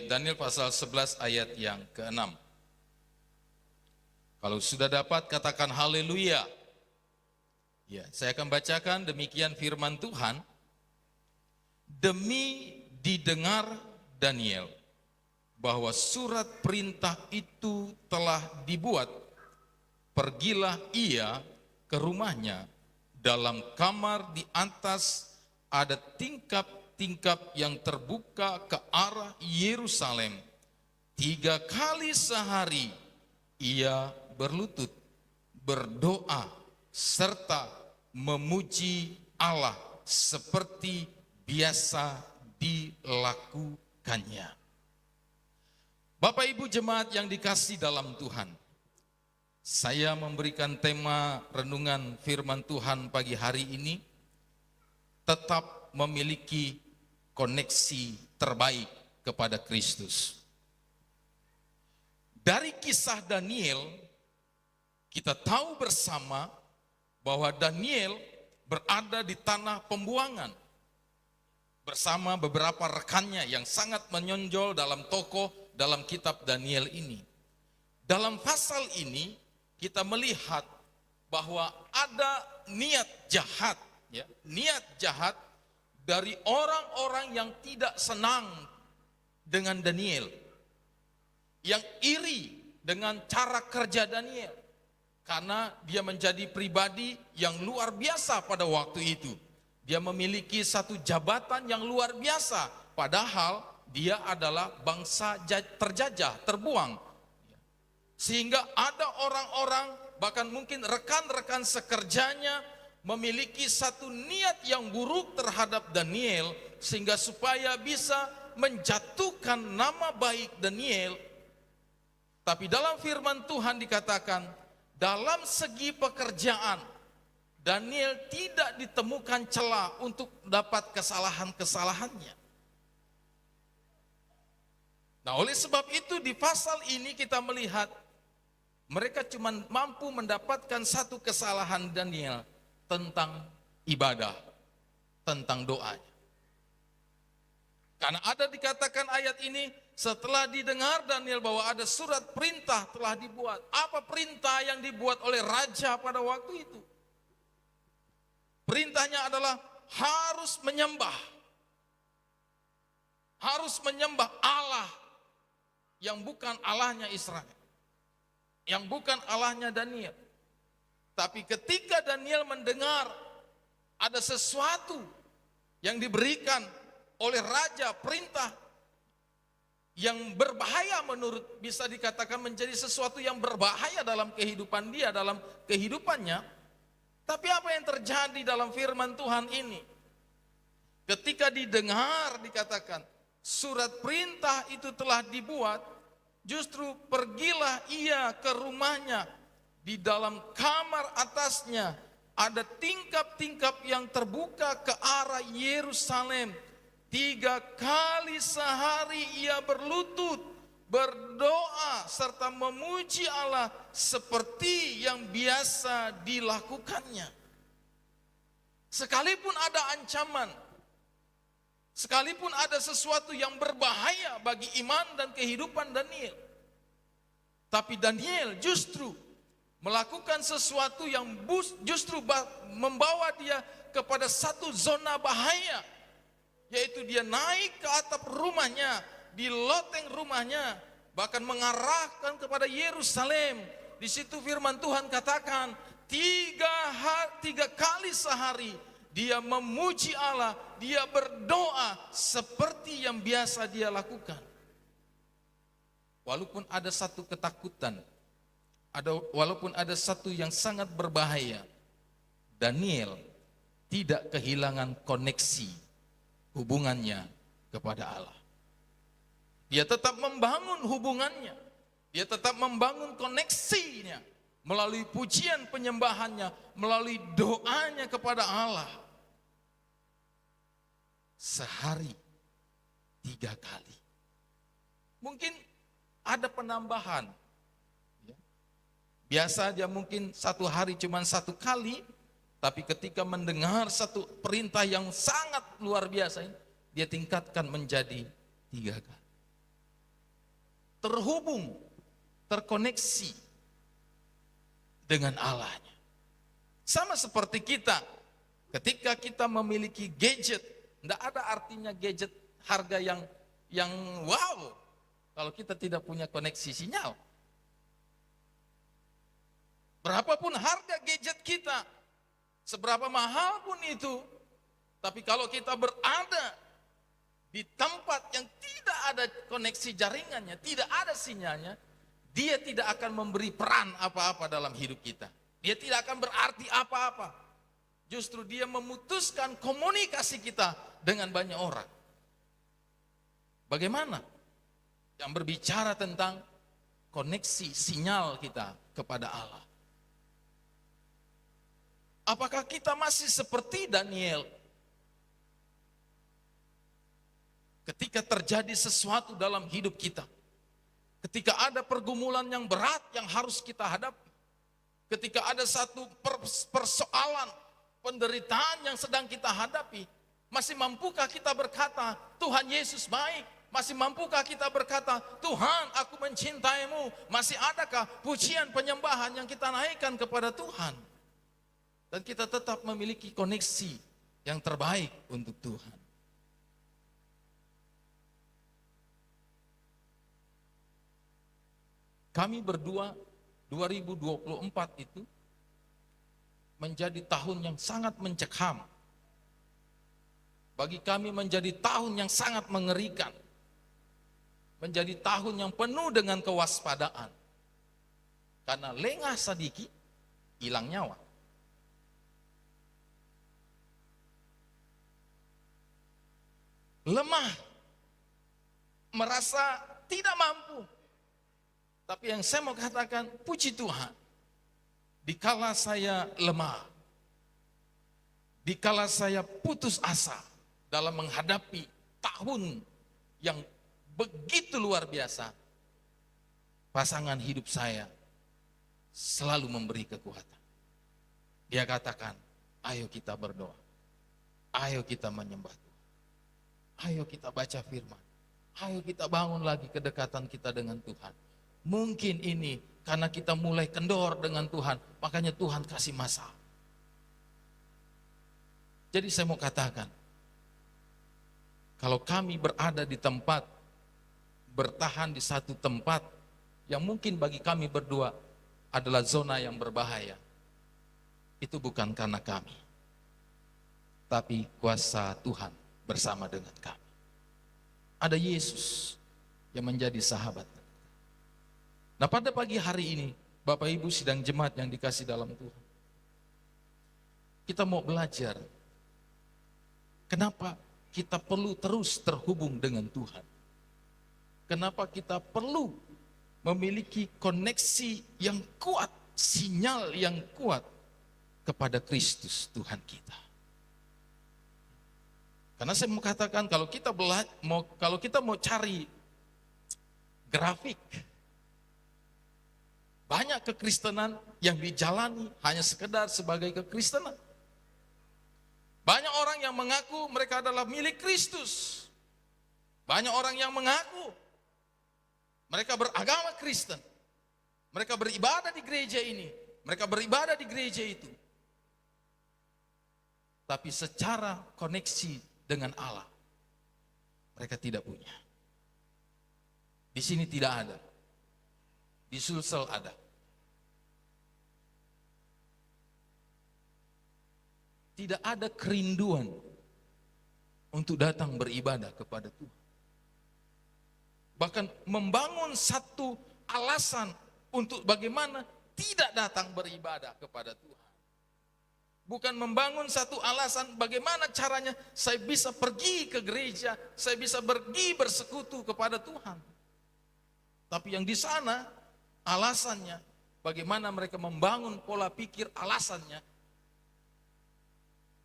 Daniel pasal 11 ayat yang ke-6. Kalau sudah dapat katakan haleluya. Ya, saya akan bacakan demikian firman Tuhan. Demi didengar Daniel bahwa surat perintah itu telah dibuat, pergilah ia ke rumahnya. Dalam kamar di atas ada tingkap-tingkap yang terbuka ke arah Yerusalem. 3 kali sehari ia berlutut, berdoa, serta memuji Allah seperti biasa dilakukannya. Bapak Ibu jemaat yang dikasihi dalam Tuhan, saya memberikan tema renungan firman Tuhan pagi hari ini, tetap memiliki koneksi terbaik kepada Kristus. Dari kisah Daniel, kita tahu bersama bahwa Daniel berada di tanah pembuangan bersama beberapa rekannya yang sangat menonjol dalam tokoh dalam kitab Daniel ini. Dalam pasal ini kita melihat bahwa ada niat jahat, ya, niat jahat dari orang-orang yang tidak senang dengan Daniel, yang iri dengan cara kerja Daniel, karena dia menjadi pribadi yang luar biasa pada waktu itu. Dia memiliki satu jabatan yang luar biasa, padahal dia adalah bangsa terjajah, terbuang. Sehingga ada orang-orang, bahkan mungkin rekan-rekan sekerjanya memiliki satu niat yang buruk terhadap Daniel, sehingga supaya bisa menjatuhkan nama baik Daniel. Tapi dalam firman Tuhan dikatakan, dalam segi pekerjaan, Daniel tidak ditemukan celah untuk dapat kesalahan-kesalahannya. Nah, oleh sebab itu di pasal ini kita melihat mereka cuma mampu mendapatkan satu kesalahan Daniel tentang ibadah, tentang doanya. Karena ada dikatakan ayat ini, setelah didengar Daniel bahwa ada surat perintah telah dibuat. Apa perintah yang dibuat oleh raja pada waktu itu? Perintahnya adalah harus menyembah. Harus menyembah Allah yang bukan Allahnya Israel, yang bukan Allahnya Daniel. Tapi ketika Daniel mendengar ada sesuatu yang diberikan oleh raja, perintah yang berbahaya, menurut bisa dikatakan menjadi sesuatu yang berbahaya dalam kehidupan dia, dalam kehidupannya. Tapi apa yang terjadi dalam firman Tuhan ini? Ketika didengar dikatakan surat perintah itu telah dibuat, justru pergilah ia ke rumahnya. Di dalam kamar atasnya ada tingkap-tingkap yang terbuka ke arah Yerusalem. 3 kali sehari ia berlutut, berdoa serta memuji Allah seperti yang biasa dilakukannya. Sekalipun ada ancaman, sekalipun ada sesuatu yang berbahaya bagi iman dan kehidupan Daniel, tapi Daniel justru melakukan sesuatu yang justru membawa dia kepada satu zona bahaya, yaitu dia naik ke atap rumahnya, di loteng rumahnya, bahkan mengarahkan kepada Yerusalem. Di situ firman Tuhan katakan 3 kali sehari dia memuji Allah, dia berdoa seperti yang biasa dia lakukan. Walaupun ada satu ketakutan, walaupun ada satu yang sangat berbahaya, Daniel tidak kehilangan koneksi hubungannya kepada Allah. Dia tetap membangun hubungannya, dia tetap membangun koneksinya melalui pujian penyembahannya, melalui doanya kepada Allah. Sehari 3 kali. Mungkin ada penambahan. Biasa dia mungkin 1 hari cuma 1 kali, tapi ketika mendengar satu perintah yang sangat luar biasa ini, dia tingkatkan menjadi 3 kali. Terhubung, terkoneksi dengan Allahnya. Sama seperti kita, ketika kita memiliki gadget, tidak ada artinya gadget harga yang wow, kalau kita tidak punya koneksi sinyal. Berapapun harga gadget kita, seberapa mahal pun itu, tapi kalau kita berada di tempat yang tidak ada koneksi jaringannya, tidak ada sinyalnya, dia tidak akan memberi peran apa-apa dalam hidup kita. Dia tidak akan berarti apa-apa. Justru dia memutuskan komunikasi kita dengan banyak orang. Bagaimana? Yang berbicara tentang koneksi sinyal kita kepada Allah. Apakah kita masih seperti Daniel? Ketika terjadi sesuatu dalam hidup kita, ketika ada pergumulan yang berat yang harus kita hadapi, ketika ada satu persoalan, penderitaan yang sedang kita hadapi, masih mampukah kita berkata, Tuhan Yesus baik? Masih mampukah kita berkata, Tuhan aku mencintaimu? Masih adakah pujian penyembahan yang kita naikkan kepada Tuhan? Dan kita tetap memiliki koneksi yang terbaik untuk Tuhan. Kami berdua 2024 itu menjadi tahun yang sangat mencekam. Bagi kami menjadi tahun yang sangat mengerikan. Menjadi tahun yang penuh dengan kewaspadaan. Karena lengah sedikit, hilang nyawa. Lemah, merasa tidak mampu. Tapi yang saya mau katakan, puji Tuhan, dikala saya lemah, dikala saya putus asa dalam menghadapi tahun yang begitu luar biasa, pasangan hidup saya selalu memberi kekuatan. Dia katakan, ayo kita berdoa, ayo kita menyembah Tuhan. Ayo kita baca firman. Ayo kita bangun lagi kedekatan kita dengan Tuhan. Mungkin ini karena kita mulai kendor dengan Tuhan, makanya Tuhan kasih masalah. Jadi saya mau katakan, kalau kami berada di tempat, bertahan di satu tempat yang mungkin bagi kami berdua adalah zona yang berbahaya, itu bukan karena kami, tapi kuasa Tuhan bersama dengan kami. Ada Yesus yang menjadi sahabat. Nah, pada pagi hari ini, Bapak Ibu sidang jemaat yang dikasih dalam Tuhan, kita mau belajar kenapa kita perlu terus terhubung dengan Tuhan. Kenapa kita perlu memiliki koneksi yang kuat, sinyal yang kuat kepada Kristus Tuhan kita. Karena saya mau katakan, kalau kita mau cari grafik, banyak kekristenan yang dijalani hanya sekedar sebagai kekristenan. Banyak orang yang mengaku mereka adalah milik Kristus. Banyak orang yang mengaku mereka beragama Kristen. Mereka beribadah di gereja ini, mereka beribadah di gereja itu. Tapi secara koneksi dengan Allah, mereka tidak punya. Di sini tidak ada. Di Sulsel ada. Tidak ada kerinduan untuk datang beribadah kepada Tuhan. Bahkan membangun satu alasan untuk bagaimana tidak datang beribadah kepada Tuhan. Bukan membangun satu alasan bagaimana caranya saya bisa pergi ke gereja, saya bisa pergi bersekutu kepada Tuhan. Tapi yang di sana alasannya, bagaimana mereka membangun pola pikir alasannya,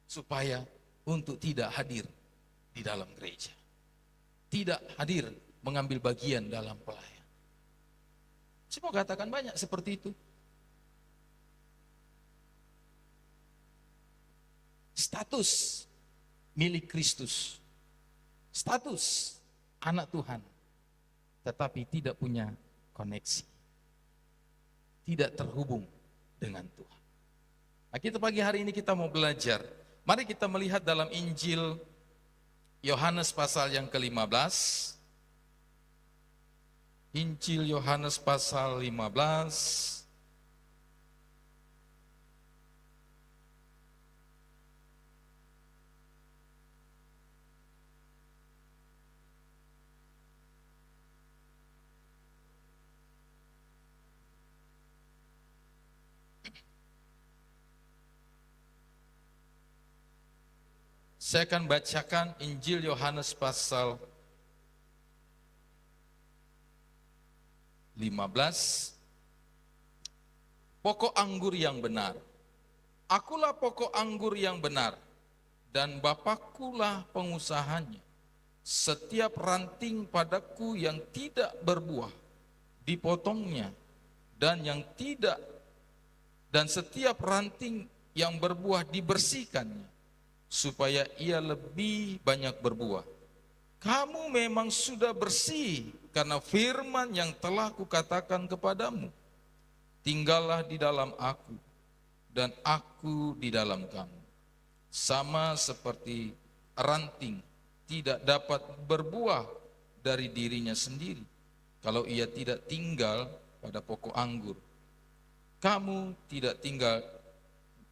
supaya untuk tidak hadir di dalam gereja. Tidak hadir mengambil bagian dalam pelayanan. Saya mau katakan banyak seperti itu. Status milik Kristus. Status anak Tuhan. Tetapi tidak punya koneksi. Tidak terhubung dengan Tuhan. Nah, kita pagi hari ini kita mau belajar. Mari kita melihat dalam Injil Yohanes pasal yang ke-15. Injil Yohanes pasal 15. Saya akan bacakan Injil Yohanes pasal 15. Pokok anggur yang benar. Akulah pokok anggur yang benar, dan Bapakkulah pengusahanya. Setiap ranting padaku yang tidak berbuah, dipotongnya, dan setiap ranting yang berbuah dibersihkannya, supaya ia lebih banyak berbuah. Kamu memang sudah bersih karena firman yang telah kukatakan kepadamu. Tinggallah di dalam aku, dan aku di dalam kamu. Sama seperti ranting tidak dapat berbuah dari dirinya sendiri kalau ia tidak tinggal pada pokok anggur.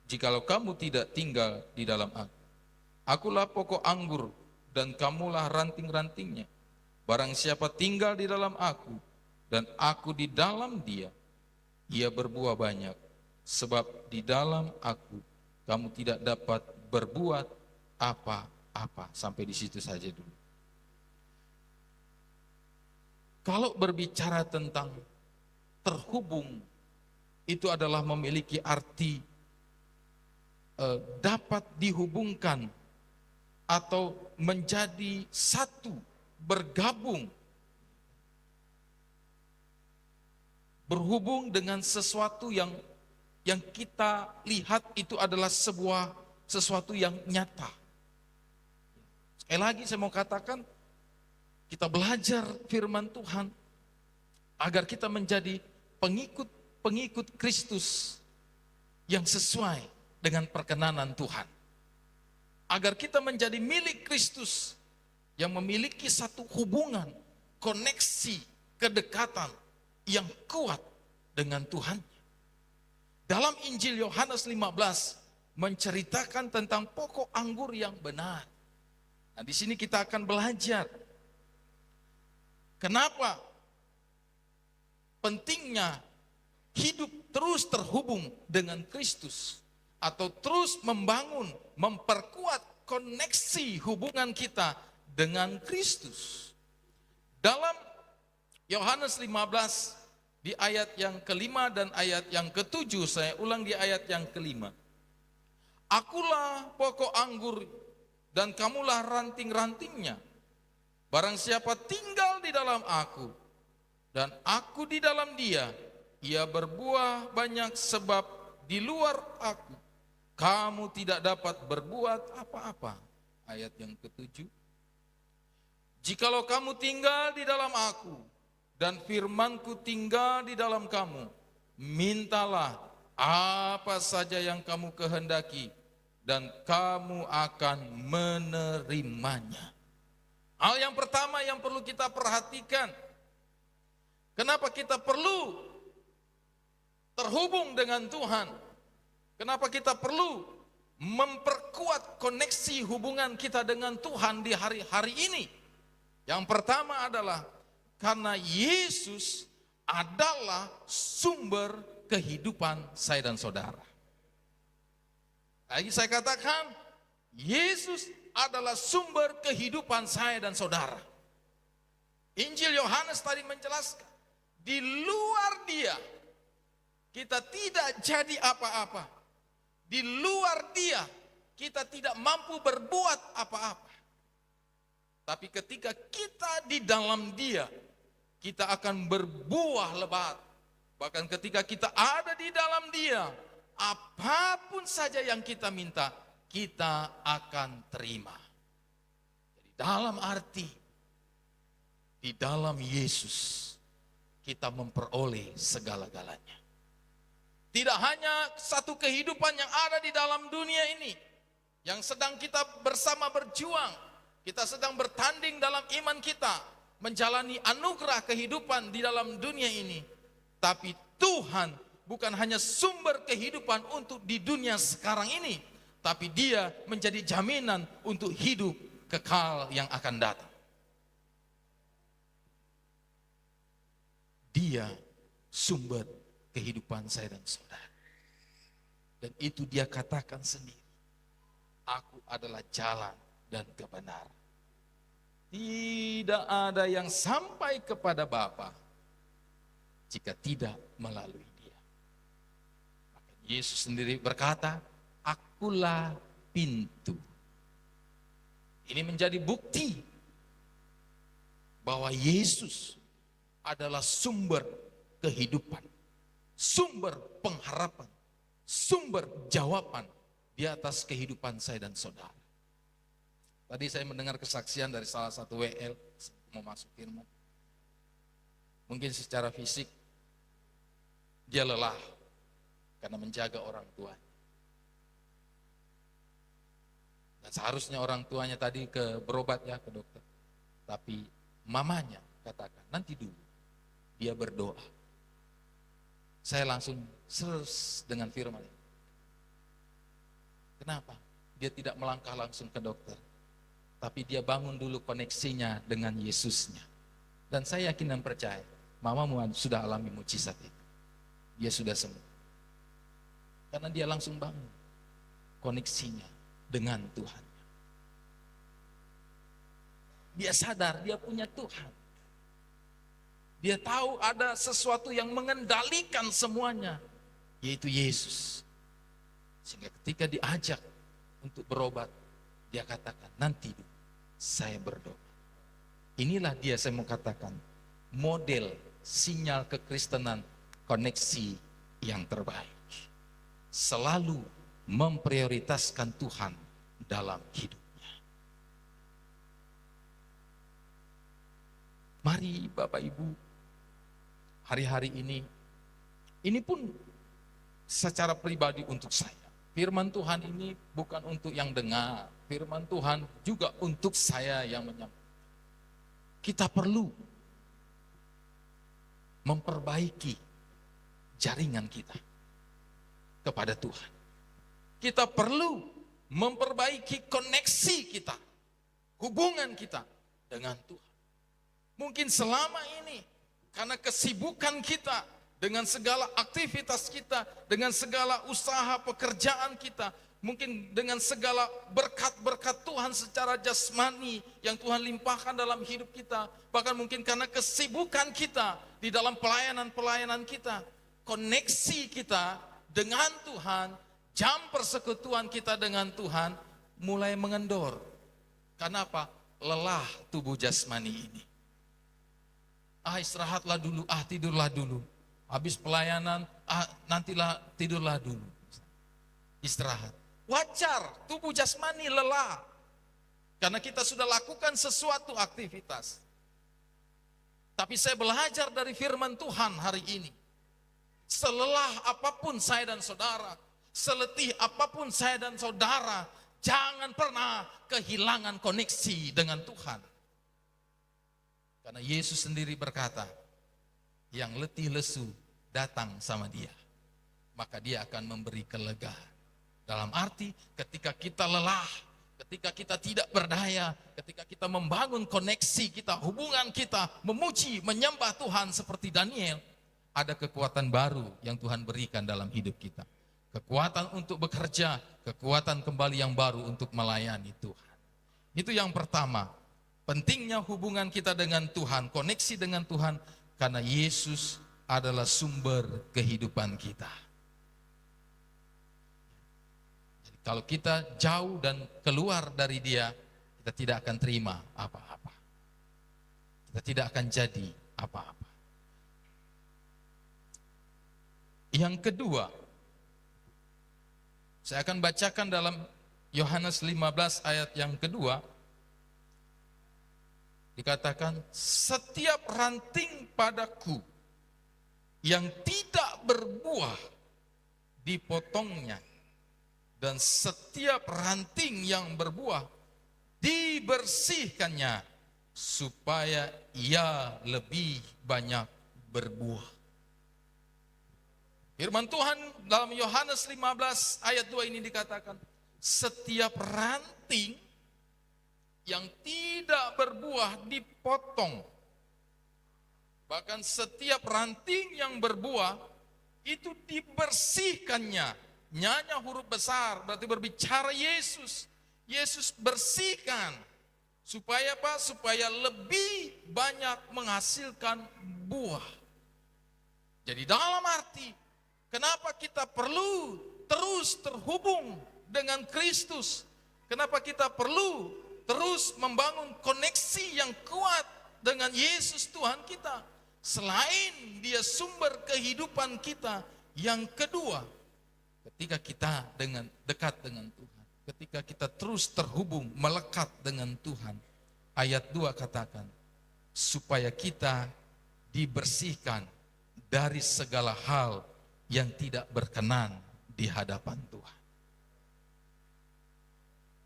Jikalau kamu tidak tinggal di dalam aku. Akulah pokok anggur dan kamulah ranting-rantingnya. Barang siapa tinggal di dalam aku dan aku di dalam dia, ia berbuah banyak. Sebab di dalam aku kamu tidak dapat berbuat apa-apa. Sampai di situ saja dulu. Kalau berbicara tentang terhubung, itu adalah memiliki arti dapat dihubungkan atau menjadi satu, bergabung, berhubung dengan sesuatu yang kita lihat itu adalah sesuatu yang nyata. Sekali lagi saya mau katakan, kita belajar firman Tuhan agar kita menjadi pengikut Kristus yang sesuai dengan perkenanan Tuhan. Agar kita menjadi milik Kristus yang memiliki satu hubungan, koneksi, kedekatan yang kuat dengan Tuhan. dalam Injil Yohanes 15 menceritakan tentang pokok anggur yang benar. Nah, di sini kita akan belajar kenapa pentingnya hidup terus terhubung dengan Kristus, atau terus membangun, memperkuat koneksi hubungan kita dengan Kristus. Dalam Yohanes 15 di ayat yang kelima dan ayat yang ketujuh, saya ulang di ayat yang kelima. Akulah pokok anggur dan kamulah ranting-rantingnya. Barang siapa tinggal di dalam aku dan aku di dalam dia, ia berbuah banyak, sebab di luar aku kamu tidak dapat berbuat apa-apa. Ayat yang ketujuh. Jikalau kamu tinggal di dalam aku dan firmanku tinggal di dalam kamu, mintalah apa saja yang kamu kehendaki dan kamu akan menerimanya. Hal yang pertama yang perlu kita perhatikan, kenapa kita perlu terhubung dengan Tuhan? Kenapa kita perlu memperkuat koneksi hubungan kita dengan Tuhan di hari-hari ini? Yang pertama adalah karena Yesus adalah sumber kehidupan saya dan saudara. Lagi saya katakan, Yesus adalah sumber kehidupan saya dan saudara. Injil Yohanes tadi menjelaskan, di luar dia kita tidak jadi apa-apa. Di luar dia kita tidak mampu berbuat apa-apa. Tapi ketika kita di dalam dia, kita akan berbuah lebat. Bahkan ketika kita ada di dalam dia, apapun saja yang kita minta, kita akan terima. Jadi dalam arti, di dalam Yesus, kita memperoleh segala-galanya. Tidak hanya satu kehidupan yang ada di dalam dunia ini, yang sedang kita bersama berjuang, kita sedang bertanding dalam iman kita, menjalani anugerah kehidupan di dalam dunia ini. Tapi Tuhan bukan hanya sumber kehidupan untuk di dunia sekarang ini, tapi dia menjadi jaminan untuk hidup kekal yang akan datang. Dia sumber kehidupan saya dan saudara. Dan itu dia katakan sendiri. Aku adalah jalan dan kebenaran. Tidak ada yang sampai kepada Bapa jika tidak melalui dia. Maka Yesus sendiri berkata, akulah pintu. Ini menjadi bukti bahwa Yesus adalah sumber kehidupan, sumber pengharapan, sumber jawaban di atas kehidupan saya dan saudara. Tadi saya mendengar kesaksian dari salah satu WL, mau masuk firman. Mungkin secara fisik dia lelah karena menjaga orang tua. Dan seharusnya orang tuanya tadi berobat ya ke dokter. Tapi mamanya katakan, nanti dulu dia berdoa. Saya langsung serus dengan firman ini. Kenapa? Dia tidak melangkah langsung ke dokter, tapi dia bangun dulu koneksinya dengan Yesusnya. Dan saya yakin dan percaya, mamamu sudah alami mujizat itu. Dia sudah sembuh. Karena dia langsung bangun koneksinya dengan Tuhan. Dia sadar dia punya Tuhan. Dia tahu ada sesuatu yang mengendalikan semuanya, yaitu Yesus. Sehingga ketika diajak untuk berobat, dia katakan, nanti saya berdoa. Inilah dia, saya mau katakan, model sinyal kekristenan, koneksi yang terbaik. Selalu memprioritaskan Tuhan dalam hidupnya. Mari Bapak Ibu, hari-hari ini pun secara pribadi untuk saya. Firman Tuhan ini bukan untuk yang dengar, firman Tuhan juga untuk saya yang menyampaikan. Kita perlu memperbaiki jaringan kita. kepada Tuhan. Kita perlu memperbaiki koneksi kita, hubungan kita dengan Tuhan. Mungkin selama ini karena kesibukan kita dengan segala aktivitas kita, dengan segala usaha pekerjaan kita, mungkin dengan segala berkat-berkat Tuhan secara jasmani yang Tuhan limpahkan dalam hidup kita, bahkan mungkin karena kesibukan kita di dalam pelayanan-pelayanan kita, koneksi kita dengan Tuhan, jam persekutuan kita dengan Tuhan mulai mengendor. Karena apa? Lelah tubuh jasmani ini. Istirahatlah dulu, tidurlah dulu. Habis pelayanan, nantilah tidurlah dulu. Istirahat. Wajar, tubuh jasmani lelah. Karena kita sudah lakukan sesuatu aktivitas. Tapi saya belajar dari firman Tuhan hari ini. Selelah apapun saya dan saudara, seletih apapun saya dan saudara, jangan pernah kehilangan koneksi dengan Tuhan. Karena Yesus sendiri berkata, yang letih lesu datang sama Dia, maka Dia akan memberi kelegaan. Dalam arti ketika kita lelah, ketika kita tidak berdaya, ketika kita membangun koneksi kita, hubungan kita, memuji, menyembah Tuhan seperti Daniel, ada kekuatan baru yang Tuhan berikan dalam hidup kita. Kekuatan untuk bekerja, kekuatan kembali yang baru untuk melayani Tuhan. Itu yang pertama, pentingnya hubungan kita dengan Tuhan, koneksi dengan Tuhan, karena Yesus adalah sumber kehidupan kita. Jadi kalau kita jauh dan keluar dari Dia, kita tidak akan terima apa-apa. Kita tidak akan jadi apa-apa. Yang kedua, saya akan bacakan dalam Yohanes 15 ayat yang kedua. Dikatakan, setiap ranting padaku yang tidak berbuah dipotongnya, dan setiap ranting yang berbuah dibersihkannya supaya ia lebih banyak berbuah. Firman Tuhan dalam Yohanes 15 ayat 2 ini dikatakan, setiap ranting yang tidak berbuah dipotong. Bahkan setiap ranting yang berbuah itu dibersihkannya. Nyanya huruf besar berarti berbicara Yesus. Yesus bersihkan. Supaya apa? Supaya lebih banyak menghasilkan buah. Jadi dalam arti, kenapa kita perlu terus terhubung dengan Kristus? Kenapa kita perlu terus membangun koneksi yang kuat dengan Yesus Tuhan kita? Selain Dia sumber kehidupan kita, yang kedua, ketika kita dekat dengan Tuhan, ketika kita terus terhubung, melekat dengan Tuhan, ayat 2 katakan, supaya kita dibersihkan dari segala hal yang tidak berkenan di hadapan Tuhan.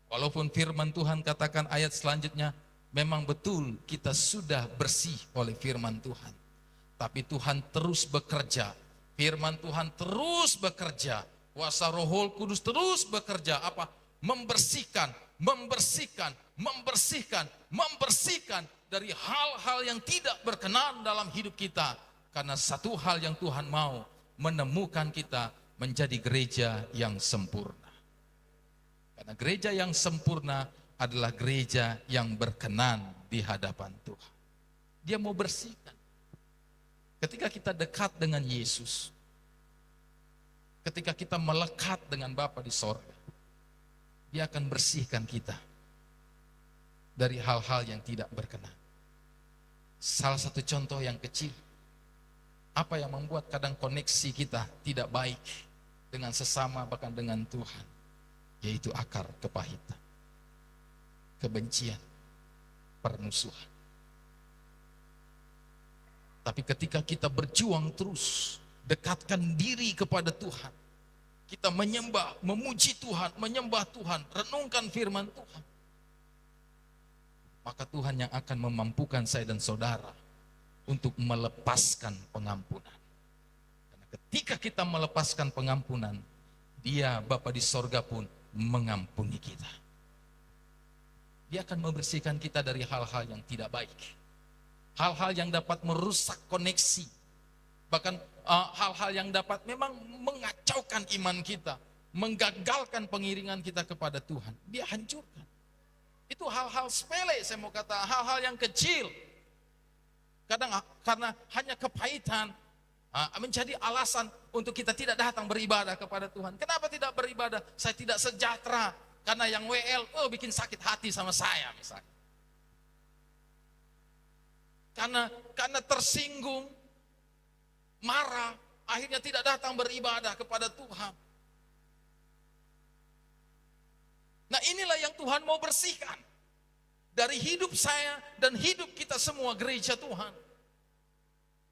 Walaupun firman Tuhan katakan ayat selanjutnya, memang betul kita sudah bersih oleh firman Tuhan. Tapi Tuhan terus bekerja, firman Tuhan terus bekerja, kuasa Roh Kudus terus bekerja, apa? Membersihkan, membersihkan, membersihkan, membersihkan dari hal-hal yang tidak berkenan dalam hidup kita. Karena satu hal yang Tuhan mau, menemukan kita menjadi gereja yang sempurna. Karena gereja yang sempurna adalah gereja yang berkenan di hadapan Tuhan. Dia mau bersihkan. Ketika kita dekat dengan Yesus, ketika kita melekat dengan Bapa di sorga, Dia akan bersihkan kita dari hal-hal yang tidak berkenan. Salah satu contoh yang kecil, apa yang membuat kadang koneksi kita tidak baik dengan sesama bahkan dengan Tuhan, yaitu akar kepahitan, kebencian, permusuhan. Tapi ketika kita berjuang terus, dekatkan diri kepada Tuhan, kita menyembah, memuji Tuhan, menyembah Tuhan, renungkan firman Tuhan, maka Tuhan yang akan memampukan saya dan saudara untuk melepaskan pengampunan. Karena ketika kita melepaskan pengampunan, Dia Bapa di sorga pun mengampuni kita. Dia akan membersihkan kita dari hal-hal yang tidak baik, hal-hal yang dapat merusak koneksi, bahkan hal-hal yang dapat memang mengacaukan iman kita, menggagalkan pengiringan kita kepada Tuhan. Dia hancurkan. Itu hal-hal sepele, saya mau kata, hal-hal yang kecil. Kadang karena hanya kepahitan menjadi alasan untuk kita tidak datang beribadah kepada Tuhan. Kenapa tidak beribadah? Saya tidak sejahtera karena yang WL bikin sakit hati sama saya misalnya. Karena tersinggung, marah, akhirnya tidak datang beribadah kepada Tuhan. Nah, inilah yang Tuhan mau bersihkan dari hidup saya dan hidup kita semua gereja Tuhan.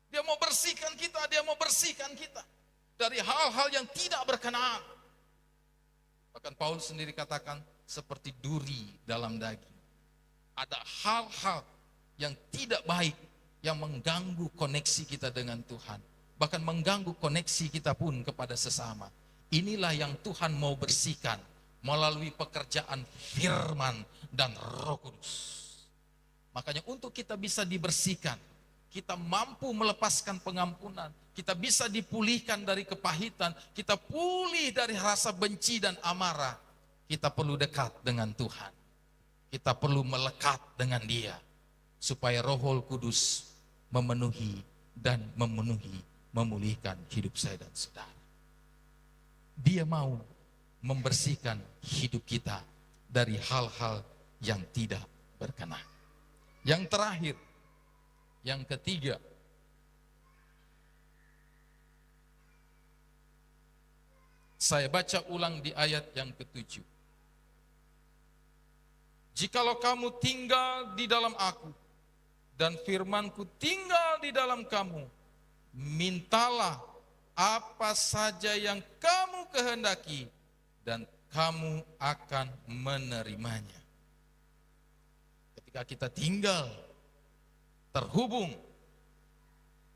Dia mau bersihkan kita, dia mau bersihkan kita dari hal-hal yang tidak berkenan. Bahkan Paulus sendiri katakan seperti duri dalam daging. Ada hal-hal yang tidak baik yang mengganggu koneksi kita dengan Tuhan. Bahkan mengganggu koneksi kita pun kepada sesama. Inilah yang Tuhan mau bersihkan melalui pekerjaan firman dan Roh Kudus. Makanya untuk kita bisa dibersihkan, kita mampu melepaskan pengampunan, kita bisa dipulihkan dari kepahitan, kita pulih dari rasa benci dan amarah, kita perlu dekat dengan Tuhan. Kita perlu melekat dengan Dia, supaya Roh Kudus memenuhi dan memulihkan hidup saya dan saudara. Dia mau membersihkan hidup kita dari hal-hal yang tidak berkenan. Yang terakhir, yang ketiga, saya baca ulang di ayat yang ke-7. Jikalau kamu tinggal di dalam aku dan firmanku tinggal di dalam kamu, mintalah apa saja yang kamu kehendaki dan kamu akan menerimanya. Ketika kita tinggal, terhubung,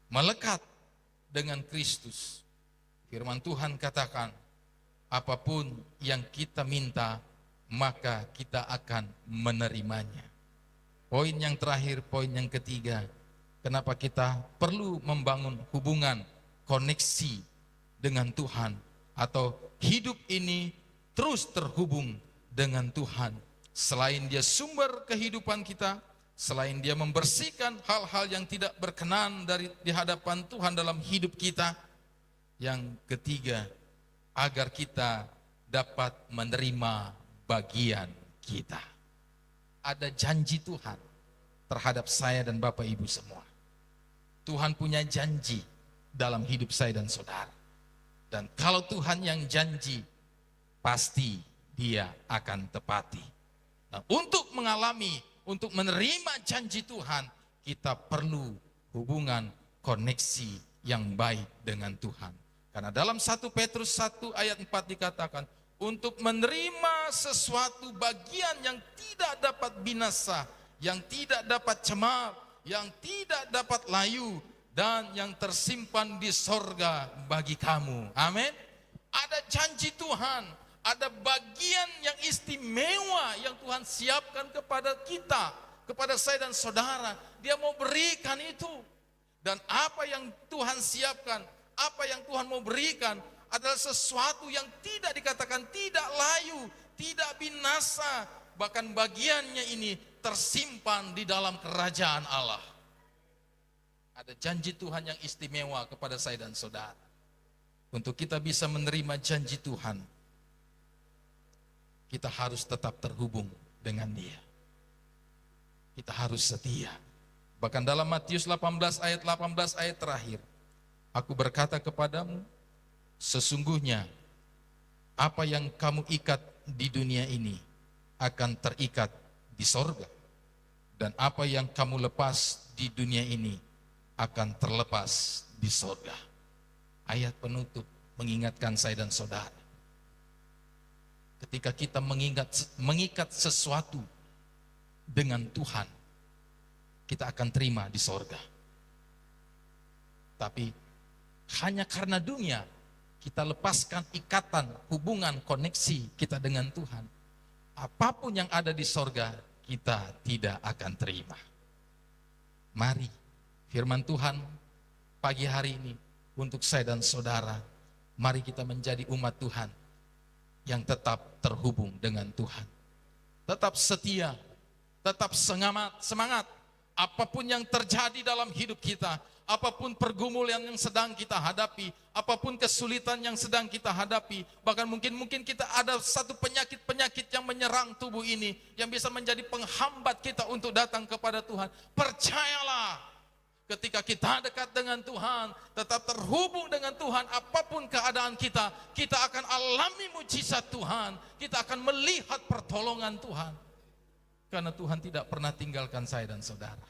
melekat dengan Kristus, firman Tuhan katakan, apapun yang kita minta, maka kita akan menerimanya. Poin yang terakhir, poin yang ketiga, kenapa kita perlu membangun hubungan, koneksi dengan Tuhan, atau hidup ini terus terhubung dengan Tuhan. Selain Dia sumber kehidupan kita, selain Dia membersihkan hal-hal yang tidak berkenan di hadapan Tuhan dalam hidup kita, yang ketiga, agar kita dapat menerima bagian kita. Ada janji Tuhan terhadap saya dan Bapak Ibu semua. Tuhan punya janji dalam hidup saya dan saudara. Dan kalau Tuhan yang janji, pasti Dia akan tepati. Nah, untuk mengalami, untuk menerima janji Tuhan, kita perlu hubungan, koneksi yang baik dengan Tuhan. Karena dalam 1 Petrus 1 ayat 4 dikatakan, untuk menerima sesuatu bagian yang tidak dapat binasa, yang tidak dapat cemar, yang tidak dapat layu, dan yang tersimpan di sorga bagi kamu. Amin. Ada janji Tuhan, ada bagian yang istimewa yang Tuhan siapkan kepada kita, kepada saya dan saudara. Dia mau berikan itu. Dan apa yang Tuhan siapkan, apa yang Tuhan mau berikan adalah sesuatu yang tidak dikatakan tidak layu, tidak binasa. Bahkan bagiannya ini tersimpan di dalam kerajaan Allah. Ada janji Tuhan yang istimewa kepada saya dan saudara. Untuk kita bisa menerima janji Tuhan, kita harus tetap terhubung dengan Dia. Kita harus setia. Bahkan dalam Matius 18 ayat terakhir, aku berkata kepadamu, sesungguhnya apa yang kamu ikat di dunia ini akan terikat di sorga, dan apa yang kamu lepas di dunia ini akan terlepas di sorga. Ayat penutup mengingatkan saya dan saudara, ketika kita mengikat sesuatu dengan Tuhan, kita akan terima di sorga. Tapi hanya karena dunia, kita lepaskan ikatan, hubungan, koneksi kita dengan Tuhan, apapun yang ada di sorga, kita tidak akan terima. Mari, firman Tuhan pagi hari ini untuk saya dan saudara, mari kita menjadi umat Tuhan yang tetap terhubung dengan Tuhan. Tetap setia, tetap semangat, apapun yang terjadi dalam hidup kita, apapun pergumulan yang sedang kita hadapi, apapun kesulitan yang sedang kita hadapi, bahkan mungkin kita ada satu penyakit yang menyerang tubuh ini, yang bisa menjadi penghambat kita untuk datang kepada Tuhan. Percayalah, ketika kita dekat dengan Tuhan, tetap terhubung dengan Tuhan, apapun keadaan kita, kita akan alami mujizat Tuhan, kita akan melihat pertolongan Tuhan. Karena Tuhan tidak pernah tinggalkan saya dan saudara.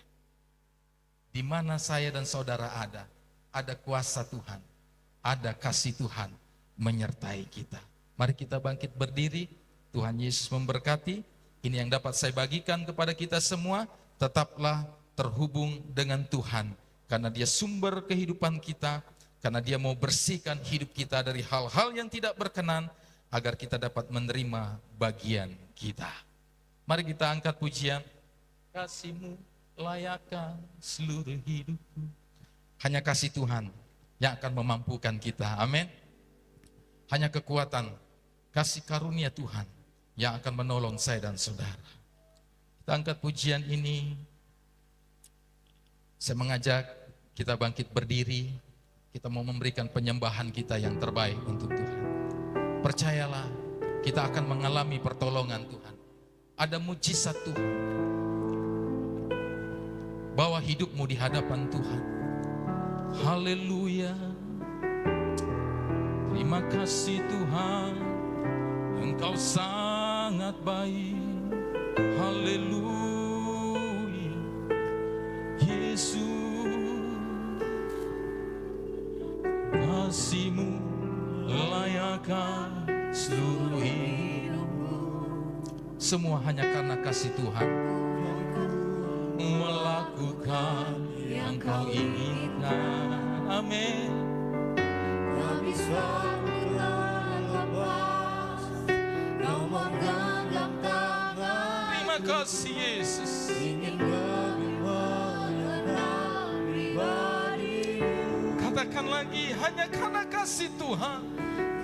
Di mana saya dan saudara ada kuasa Tuhan, ada kasih Tuhan menyertai kita. Mari kita bangkit berdiri, Tuhan Yesus memberkati. Ini yang dapat saya bagikan kepada kita semua. Tetaplah terhubung dengan Tuhan, karena Dia sumber kehidupan kita, karena Dia mau bersihkan hidup kita dari hal-hal yang tidak berkenan, agar kita dapat menerima bagian kita. Mari kita angkat pujian. Kasih-Mu layakkan seluruh hidupku. Hanya kasih Tuhan yang akan memampukan kita. Amin. Hanya kekuatan, kasih karunia Tuhan yang akan menolong saya dan saudara. Kita angkat pujian ini. Saya mengajak kita bangkit berdiri. Kita mau memberikan penyembahan kita yang terbaik untuk Tuhan. Percayalah, kita akan mengalami pertolongan Tuhan. Ada mujizat Tuhan. Bawa hidupmu di hadapan Tuhan. Haleluya. Terima kasih Tuhan, Engkau sangat baik. Haleluya. Yesus, kasih-Mu layakkan seluruh hidupku. Semua hanya karena kasih Tuhan. Melakukan yang Kau inginkan. Amin. Kami selalu lepas, Kau menggenggam tangan. Terima kasih Yesus. Ingin lebih mengenal pribadi. Katakan lagi, hanya karena kasih Tuhan.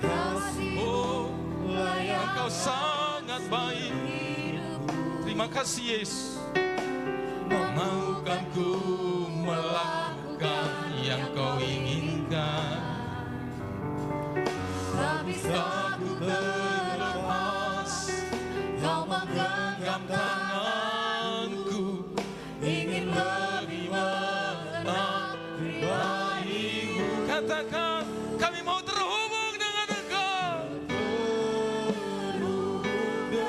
Kasih Oh, layak Engkau sangat baik. Terima kasih Yesus. Maukah ku melakukan yang Kau inginkan? tak bisa ku terlepas, Kau menggenggam Tanganku ingin lebih mengenal pribadi-Mu. katakan, kami mau terhubung dengan Engkau.